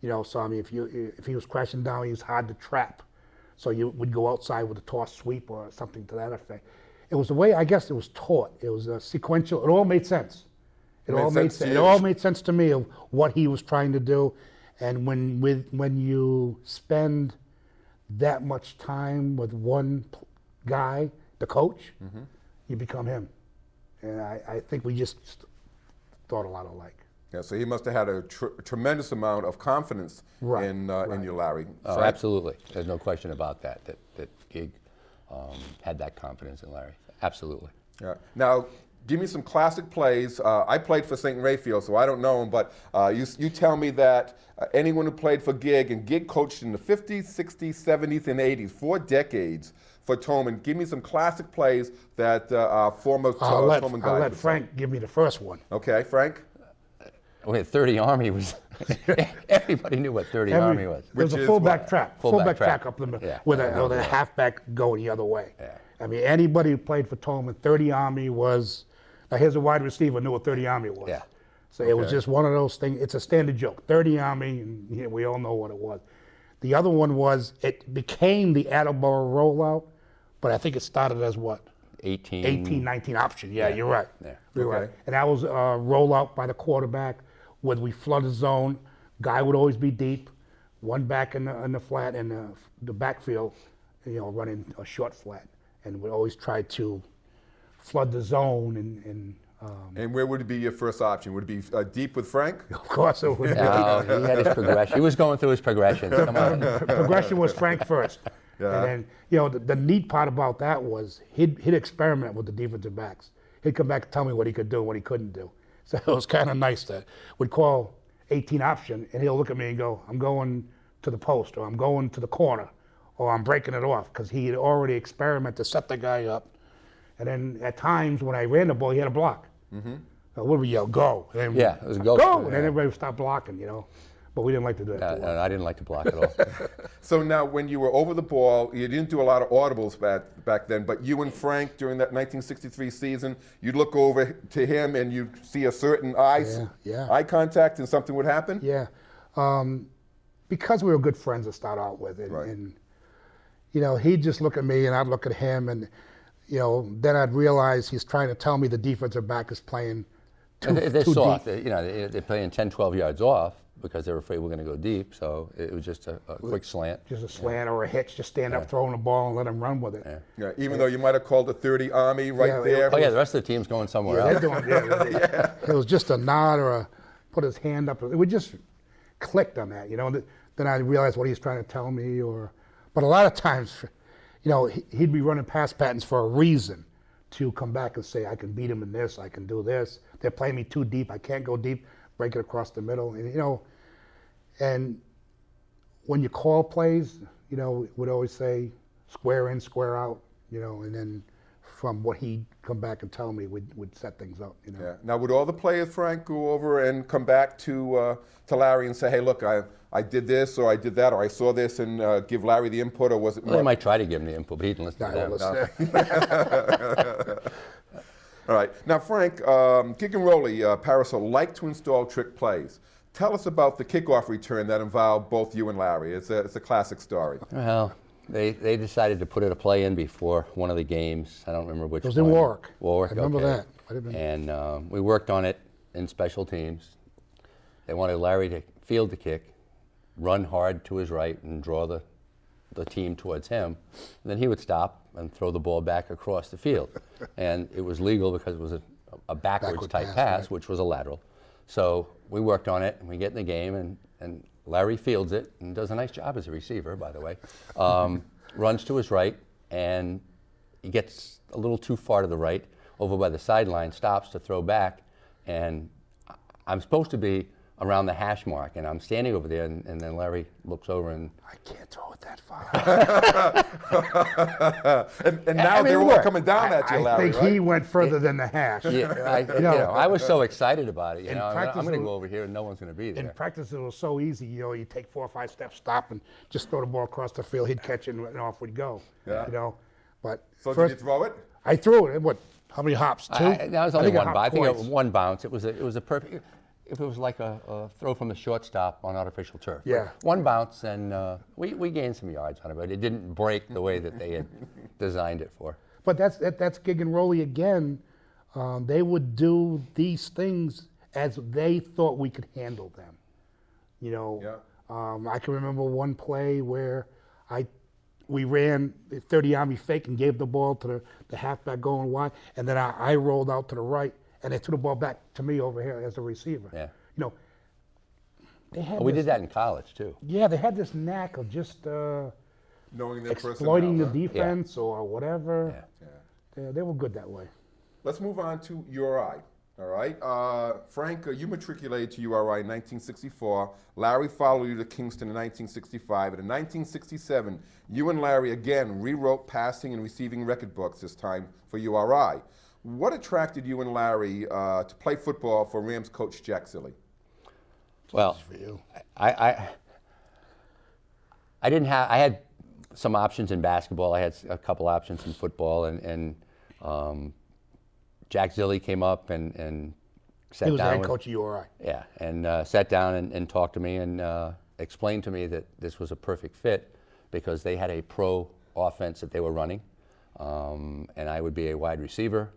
Speaker 3: You know, so I mean, if he was crashing down, he was hard to trap. So you would go outside with a toss sweep or something to that effect. It was the way, I guess, it was taught. It was sequential. It all made sense. It all made sense to me of what he was trying to do. And when you spend that much time with one guy, the coach, you become him. And I think we just thought a lot alike.
Speaker 1: Yeah, so he must have had a tremendous amount of confidence in you, Larry.
Speaker 4: Oh, absolutely. There's no question about that Gig had that confidence in Larry. Absolutely.
Speaker 1: Yeah. Now, give me some classic plays. I played for St. Raphael, so I don't know him, but you tell me that anyone who played for Gig, and Gig coached in the 50s, 60s, 70s, and 80s, 4 decades for Tolman. Give me some classic plays that former Tolman guys
Speaker 3: I'll let
Speaker 1: would
Speaker 3: Frank give me the first one.
Speaker 1: say. Okay, Frank?
Speaker 4: Okay, 30 Army was, everybody knew what 30 Army was.
Speaker 3: There was
Speaker 1: Which
Speaker 3: a
Speaker 1: is
Speaker 3: fullback
Speaker 1: what?
Speaker 3: track.
Speaker 4: Fullback
Speaker 3: Fullback track
Speaker 4: track.
Speaker 3: up the middle
Speaker 4: Yeah.
Speaker 3: with a halfback going the other way.
Speaker 4: Yeah.
Speaker 3: I mean, anybody who played for Tolman, 30 Army was, now here's a wide receiver knew what 30 Army was.
Speaker 4: Yeah.
Speaker 3: So it was just one of those things. It's a standard joke. 30 Army, and we all know what it was. The other one was, it became the Attleboro rollout, but I think it started as what? 18, 19 option. Yeah, you're right.
Speaker 4: Yeah.
Speaker 3: You're right.
Speaker 1: Okay.
Speaker 3: And that was a rollout by the quarterback, whether we flood the zone, guy would always be deep, one back in the flat, and the backfield, running a short flat. And we always try to flood the zone
Speaker 1: And where would it be your first option? Would it be deep with Frank?
Speaker 3: of course it would.
Speaker 4: No, he had his progression. He was going through his progression. Come on.
Speaker 3: Progression was Frank first.
Speaker 1: Yeah.
Speaker 3: And then, the neat part about that was he'd experiment with the defensive backs. He'd come back and tell me what he could do and what he couldn't do. So it was kind of nice that we'd call 18 option, and he'll look at me and go, I'm going to the post, or I'm going to the corner, or I'm breaking it off, because he had already experimented to set the guy up. And then at times when I ran the ball, he had a block. Mm-hmm. So what would we yell, go? And then
Speaker 4: Yeah, it was a go.
Speaker 3: Go! And then everybody would stop blocking, But we didn't like to do that.
Speaker 4: No, I didn't like to block at all.
Speaker 1: So now, when you were over the ball, you didn't do a lot of audibles back then, but you and Frank, during that 1963 season, you'd look over to him and you'd see a certain eye contact, and something would happen?
Speaker 3: Yeah. Because we were good friends to start out with. And he'd just look at me and I'd look at him, and then I'd realize he's trying to tell me the defensive back is playing
Speaker 4: they're
Speaker 3: too
Speaker 4: soft.
Speaker 3: deep.
Speaker 4: They're playing 10, 12 yards off because they're afraid we're going to go deep. So it was just a quick slant.
Speaker 3: Just a slant or a hitch, just stand up, throwing the ball, and let him run with it.
Speaker 1: Yeah. Even though you might have called a 30 Army there.
Speaker 4: Oh yeah, the rest of the team's going somewhere else.
Speaker 3: It was just a nod or put his hand up. We just clicked on that, Then I realized what he was trying to tell me. But a lot of times, he'd be running pass patterns for a reason, to come back and say, I can beat him in this, I can do this. They're playing me too deep, I can't go deep, break it across the middle. And, and when you call plays, would always say, square in, square out, and then from what he'd come back and tell me, we'd set things up,
Speaker 1: Yeah. Now, would all the players, Frank, go over and come back to Larry and say, hey, look, I did this, or I did that, or I saw this, and give Larry the input, or was it more?
Speaker 4: Well, they might try to give him the input, but he didn't listen to them.
Speaker 1: All right. Now, Frank, Gig and Rolly, Parasol, like to install trick plays. Tell us about the kickoff return that involved both you and Larry. It's a classic story.
Speaker 4: Well, they decided to put a play in before one of the games. I don't remember which one.
Speaker 3: It was in Warwick.
Speaker 4: Warwick,
Speaker 3: I remember
Speaker 4: okay.
Speaker 3: that.
Speaker 4: And we worked on it in special teams. They wanted Larry to field the kick, run hard to his right, and draw the team towards him. And then he would stop and throw the ball back across the field. And it was legal because it was a backwards type pass, right, which was a lateral. So we worked on it, and we get in the game, and Larry fields it and does a nice job as a receiver, by the way. Runs to his right, and he gets a little too far to the right, over by the sideline, stops to throw back, and I'm supposed to be around the hash mark, and I'm standing over there, and then Larry looks over and...
Speaker 3: I can't throw it that far.
Speaker 1: and now they're all coming down at you, Larry,
Speaker 3: I think he went further than the hash.
Speaker 4: Yeah, I was so excited about it. I'm going to go over here and no one's going to be there.
Speaker 3: In practice, it was so easy. You take 4 or 5 steps, stop, and just throw the ball across the field. He'd catch it, and off we'd go.
Speaker 1: Yeah.
Speaker 3: But
Speaker 1: so first, did you throw it?
Speaker 3: I threw it. What? How many hops? 2?
Speaker 4: That was only one bounce. I think it was one bounce. It was a perfect. If it was like a throw from the shortstop on artificial turf.
Speaker 3: Yeah.
Speaker 4: One bounce, and we gained some yards on it, but it didn't break the way that they had designed it for.
Speaker 3: But that's Gig and Rolly again. They would do these things as they thought we could handle them. I can remember one play where we ran the 30 Army fake and gave the ball to the halfback going wide, and then I rolled out to the right, and they threw the ball back to me over here as a receiver.
Speaker 4: Yeah.
Speaker 3: They had
Speaker 4: we did that in college too.
Speaker 3: Yeah, they had this knack of just
Speaker 1: knowing their
Speaker 3: exploiting the
Speaker 1: personnel,
Speaker 3: defense or whatever.
Speaker 1: Yeah.
Speaker 3: They were good that way.
Speaker 1: Let's move on to URI. All right. Frank, you matriculated to URI in 1964. Larry followed you to Kingston in 1965. And in 1967, you and Larry again rewrote passing and receiving record books, this time for URI. What attracted you and Larry to play football for Rams coach Jack Zille?
Speaker 4: Well, I had some options in basketball. I had a couple options in football, and Jack Zille came up and sat down.
Speaker 3: He was the head coach of URI.
Speaker 4: Yeah, and sat down and talked to me and explained to me that this was a perfect fit because they had a pro offense that they were running, and I would be a wide receiver,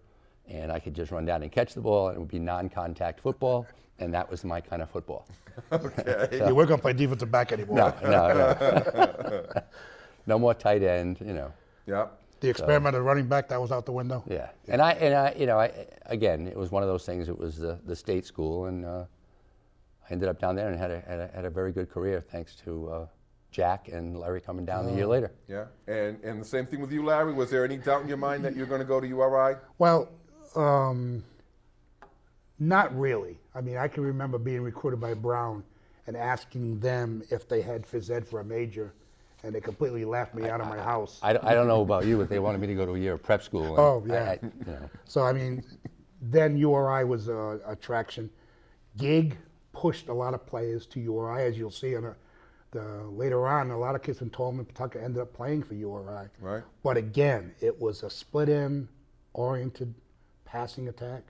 Speaker 4: and I could just run down and catch the ball, and it would be non-contact football, and that was my kind of football.
Speaker 1: Okay.
Speaker 3: So, you weren't going to play defensive back anymore.
Speaker 4: No. No more tight end,
Speaker 1: Yeah.
Speaker 3: The experiment of running back, that was out the window.
Speaker 4: Yeah, and I again, it was one of those things. It was the state school, and I ended up down there and had a very good career thanks to Jack and Larry coming down the year later.
Speaker 1: Yeah, and the same thing with you, Larry. Was there any doubt in your mind that you're going to go to URI?
Speaker 3: Well, not really. I mean, I can remember being recruited by Brown and asking them if they had phys ed for a major, and they completely laughed me out of my house.
Speaker 4: I don't know about you, but they wanted me to go to a year of prep school. And
Speaker 3: Oh, yeah.
Speaker 4: you know.
Speaker 3: So, I mean, then URI was an attraction. Gig pushed a lot of players to URI, as you'll see on later on. A lot of kids from Tolman, Pawtucket ended up playing for URI.
Speaker 1: Right.
Speaker 3: But again, it was a split-end oriented passing attack.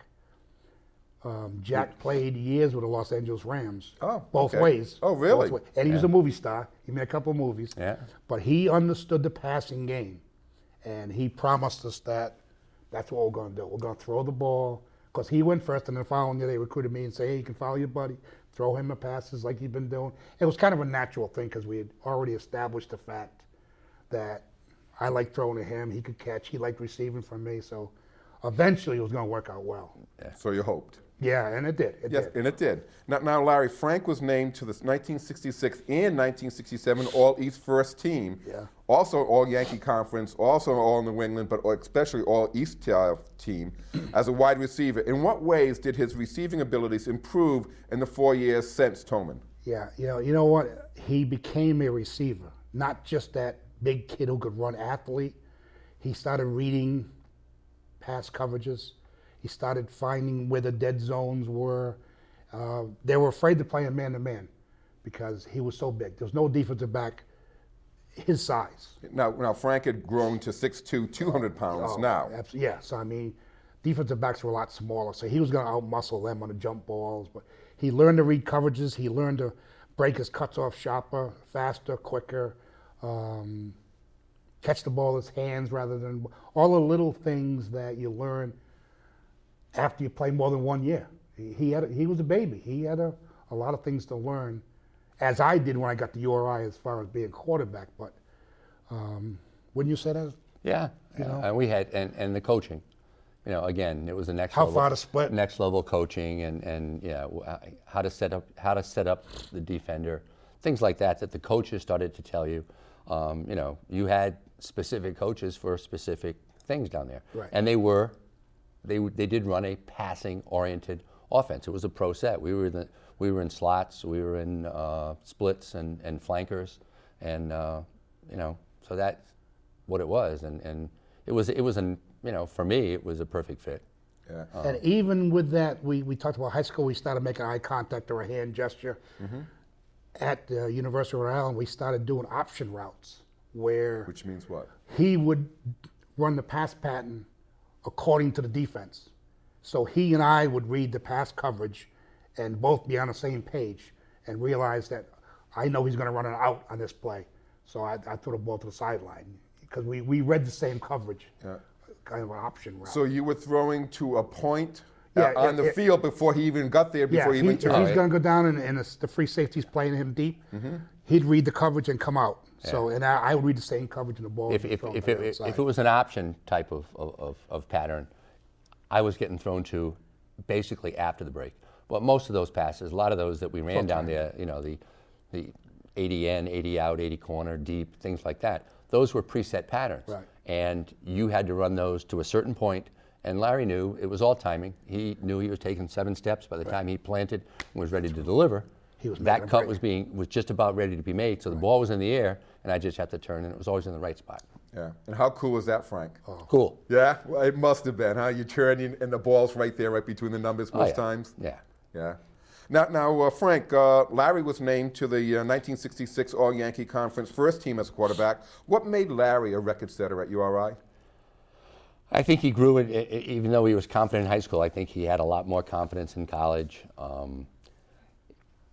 Speaker 3: Jack played years with the Los Angeles Rams.
Speaker 1: Oh,
Speaker 3: both
Speaker 1: okay.
Speaker 3: ways.
Speaker 1: Oh, really?
Speaker 3: Both ways. And he was a movie star. He made a couple of movies.
Speaker 4: Yeah.
Speaker 3: But he understood the passing game, and he promised us that that's what we're going to do. We're going to throw the ball, because he went first, and the following year they recruited me and say, hey, you can follow your buddy, throw him the passes like he'd been doing. It was kind of a natural thing, because we had already established the fact that I liked throwing to him, he could catch, he liked receiving from me, so eventually it was going to work out well.
Speaker 1: Yeah. So you hoped.
Speaker 3: Yeah, and it did.
Speaker 1: Yes, and it did. Now, Larry, Frank was named to the 1966 and 1967 All-East First Team.
Speaker 3: Yeah.
Speaker 1: Also All-Yankee Conference, also All-New England, but especially All-East team as a wide receiver. In what ways did his receiving abilities improve in the 4 years since Tolman?
Speaker 3: Yeah, you know what? He became a receiver, not just that big kid who could run athlete. He started reading pass coverages. He started finding where the dead zones were. They were afraid to play him man-to-man because he was so big. There was no defensive back his size.
Speaker 1: Now Frank had grown to 6'2", 200 pounds now.
Speaker 3: Absolutely, yeah, so I mean, defensive backs were a lot smaller, so he was going to out-muscle them on the jump balls. But he learned to read coverages. He learned to break his cuts off sharper, faster, quicker, catch the ball with his hands rather than all the little things that you learn after you play more than 1 year. He was a baby. He had a lot of things to learn, as I did when I got to URI as far as being quarterback. But wouldn't you say that?
Speaker 4: Yeah,
Speaker 3: You know?
Speaker 4: and we had and the coaching. You know, again, it was the next
Speaker 3: How
Speaker 4: level,
Speaker 3: far to split?
Speaker 4: next level coaching, and yeah, how to set up the defender, things like that the coaches started to tell you. You know, you had specific coaches for specific things down there,
Speaker 3: Right.
Speaker 4: and they did run a passing oriented offense. It was a pro set. We were in slots, we were in splits and flankers, and you know, so that's what it was, and it was an, you know, for me it was a perfect fit.
Speaker 1: Yeah.
Speaker 3: And even with that, we talked about high school, we started making eye contact or a hand gesture.
Speaker 1: Mm-hmm.
Speaker 3: At the University of Rhode Island, we started doing option routes where
Speaker 1: Which means what?
Speaker 3: he would run the pass pattern according to the defense. So he and I would read the pass coverage and both be on the same page and realize that I know he's going to run an out on this play. So I threw the ball to the sideline because we read the same coverage, kind of an option route.
Speaker 1: So you were throwing to a point
Speaker 3: Yeah,
Speaker 1: on the field before he even got there, before he even
Speaker 3: if
Speaker 1: turned.
Speaker 3: he's going to go down and the free safety's playing him deep, he'd read the coverage and come out. So, and I would read the same coverage in the ball.
Speaker 4: If it was an option type of pattern, I was getting thrown to basically after the break. But most of those passes, a lot of those that we ran down there, you know, the 80 in, 80 out, 80 corner, deep, things like that, those were preset patterns.
Speaker 3: Right.
Speaker 4: And you had to run those to a certain point. And Larry knew it was all timing. He knew he was taking 7 steps. By the time he planted and was ready to deliver, that cut was just about ready to be made. So the ball was in the air, and I just had to turn, and it was always in the right spot.
Speaker 1: Yeah. And how cool was that, Frank?
Speaker 4: Cool.
Speaker 1: Yeah, well, it must have been, huh? You turn and the ball's right there, right between the numbers most times.
Speaker 4: Yeah.
Speaker 1: Yeah. Now, Frank, Larry was named to the 1966 All-Yankee Conference first team as quarterback. What made Larry a record setter at URI?
Speaker 4: I think he grew it, even though he was confident in high school, I think he had a lot more confidence in college.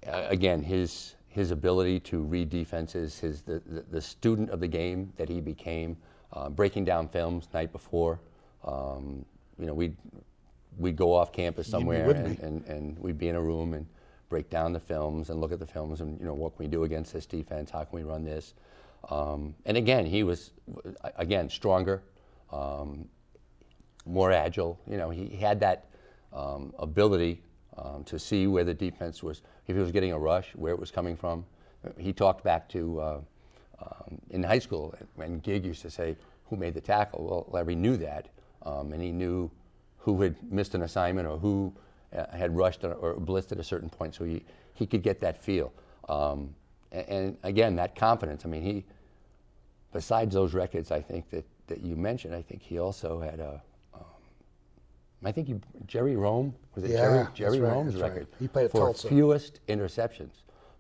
Speaker 4: Again, his ability to read defenses, the student of the game that he became, breaking down films night before. You know, we'd go off campus somewhere and we'd be in a room and break down the films and look at the films and, you know, what can we do against this defense? How can we run this? And again, he was, stronger, more agile. You know, he had that ability to see where the defense was, if he was getting a rush, where it was coming from. He talked back to In high school, when Gig used to say, who made the tackle? Well, Larry knew that, and he knew who had missed an assignment or who had rushed or blitzed at a certain point, so he could get that feel. And again, that confidence. I mean, he, besides those records, I think that you mentioned, I think he also had I think Jerry Rome, was it Jerry
Speaker 3: right,
Speaker 4: Rome's
Speaker 3: that's
Speaker 4: record?
Speaker 3: Right. He played at
Speaker 4: for
Speaker 3: Tulsa.
Speaker 4: fewest interceptions,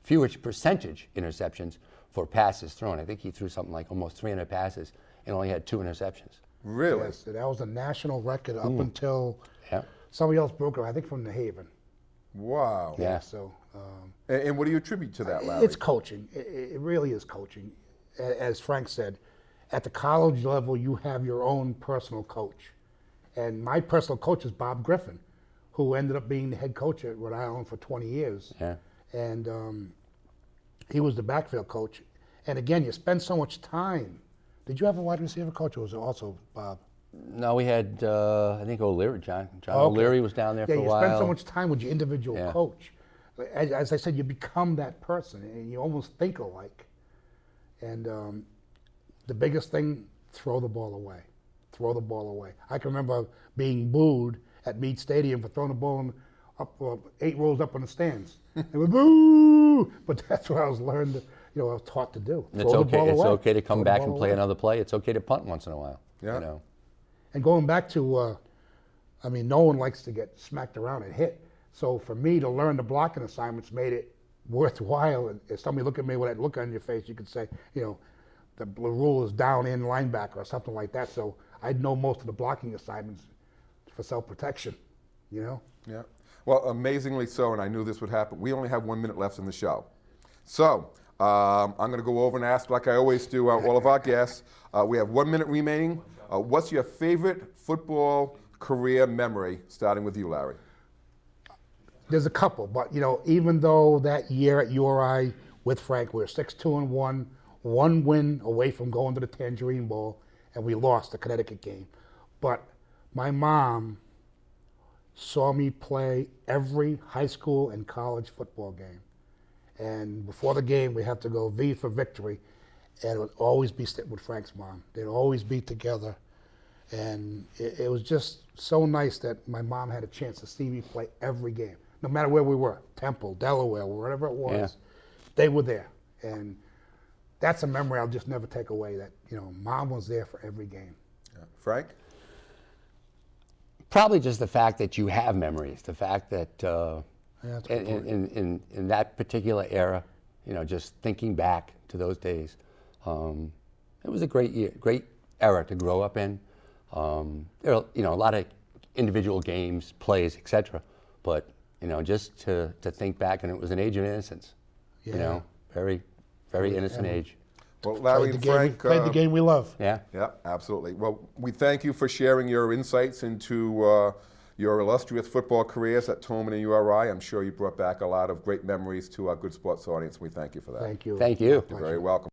Speaker 4: fewest percentage interceptions for passes thrown. I think he threw something like almost 300 passes and only had 2 interceptions.
Speaker 1: Really?
Speaker 3: Yes, that was a national record up until
Speaker 4: Yeah.
Speaker 3: somebody else broke it, I think from New Haven.
Speaker 1: Wow.
Speaker 4: Yeah.
Speaker 3: So
Speaker 1: And what do you attribute to that, Larry?
Speaker 3: it's coaching. It really is coaching. As Frank said, at the college level, you have your own personal coach. And my personal coach is Bob Griffin, who ended up being the head coach at Rhode Island for 20 years.
Speaker 4: Yeah.
Speaker 3: And he was the backfield coach. And again, you spend so much time. Did you have a wide receiver coach, or was it also Bob?
Speaker 4: No, we had, I think O'Leary, John
Speaker 3: Okay.
Speaker 4: O'Leary was down there for a while.
Speaker 3: Yeah, you spend so much time with your individual
Speaker 4: Yeah.
Speaker 3: coach. As I said, you become that person, and you almost think alike. And the biggest thing, throw the ball away. Throw the ball away. I can remember being booed at Meade Stadium for throwing the ball up 8 rows up on the stands. They were boo! But that's what I was learned, I was taught to do.
Speaker 4: It's
Speaker 3: Throw the
Speaker 4: okay.
Speaker 3: ball
Speaker 4: It's
Speaker 3: away.
Speaker 4: okay to come
Speaker 3: Throw the
Speaker 4: back
Speaker 3: ball
Speaker 4: and play
Speaker 3: away.
Speaker 4: another play. It's okay to punt once in a while.
Speaker 1: Yeah.
Speaker 4: You know.
Speaker 3: And going back to, no one likes to get smacked around and hit. So for me to learn the blocking assignments made it worthwhile. And if somebody look at me with that look on your face, you could say, the rule is down in linebacker or something like that. So I'd know most of the blocking assignments for self-protection,
Speaker 1: Yeah. Well, amazingly so, and I knew this would happen. We only have 1 minute left in the show. So I'm going to go over and ask, like I always do, all of our guests. We have 1 minute remaining. What's your favorite football career memory, starting with you, Larry?
Speaker 3: There's a couple, but even though that year at URI with Frank, we were 6-2-1, 1 win away from going to the Tangerine Bowl, and we lost the Connecticut game. But my mom saw me play every high school and college football game. And before the game, we have to go V for victory, and it would always be sitting with Frank's mom. They'd always be together. And it was just so nice that my mom had a chance to see me play every game, no matter where we were, Temple, Delaware, wherever it was, they were there. And that's a memory I'll just never take away, that, mom was there for every game.
Speaker 1: Yeah. Frank?
Speaker 4: Probably just the fact that you have memories, the fact that
Speaker 3: that's a good point.
Speaker 4: in that particular era, just thinking back to those days, it was a great year, great era to grow up in. There are, a lot of individual games, plays, etc. But, just to think back, and it was an age of innocence, very, very innocent age.
Speaker 1: Well, Larry and Frank.
Speaker 3: Played the game we love.
Speaker 4: Yeah.
Speaker 1: Yeah, absolutely. Well, we thank you for sharing your insights into your illustrious football careers at Tolman and URI. I'm sure you brought back a lot of great memories to our Good Sports audience. We thank you for that.
Speaker 3: Thank you.
Speaker 4: Thank you.
Speaker 1: You're very welcome.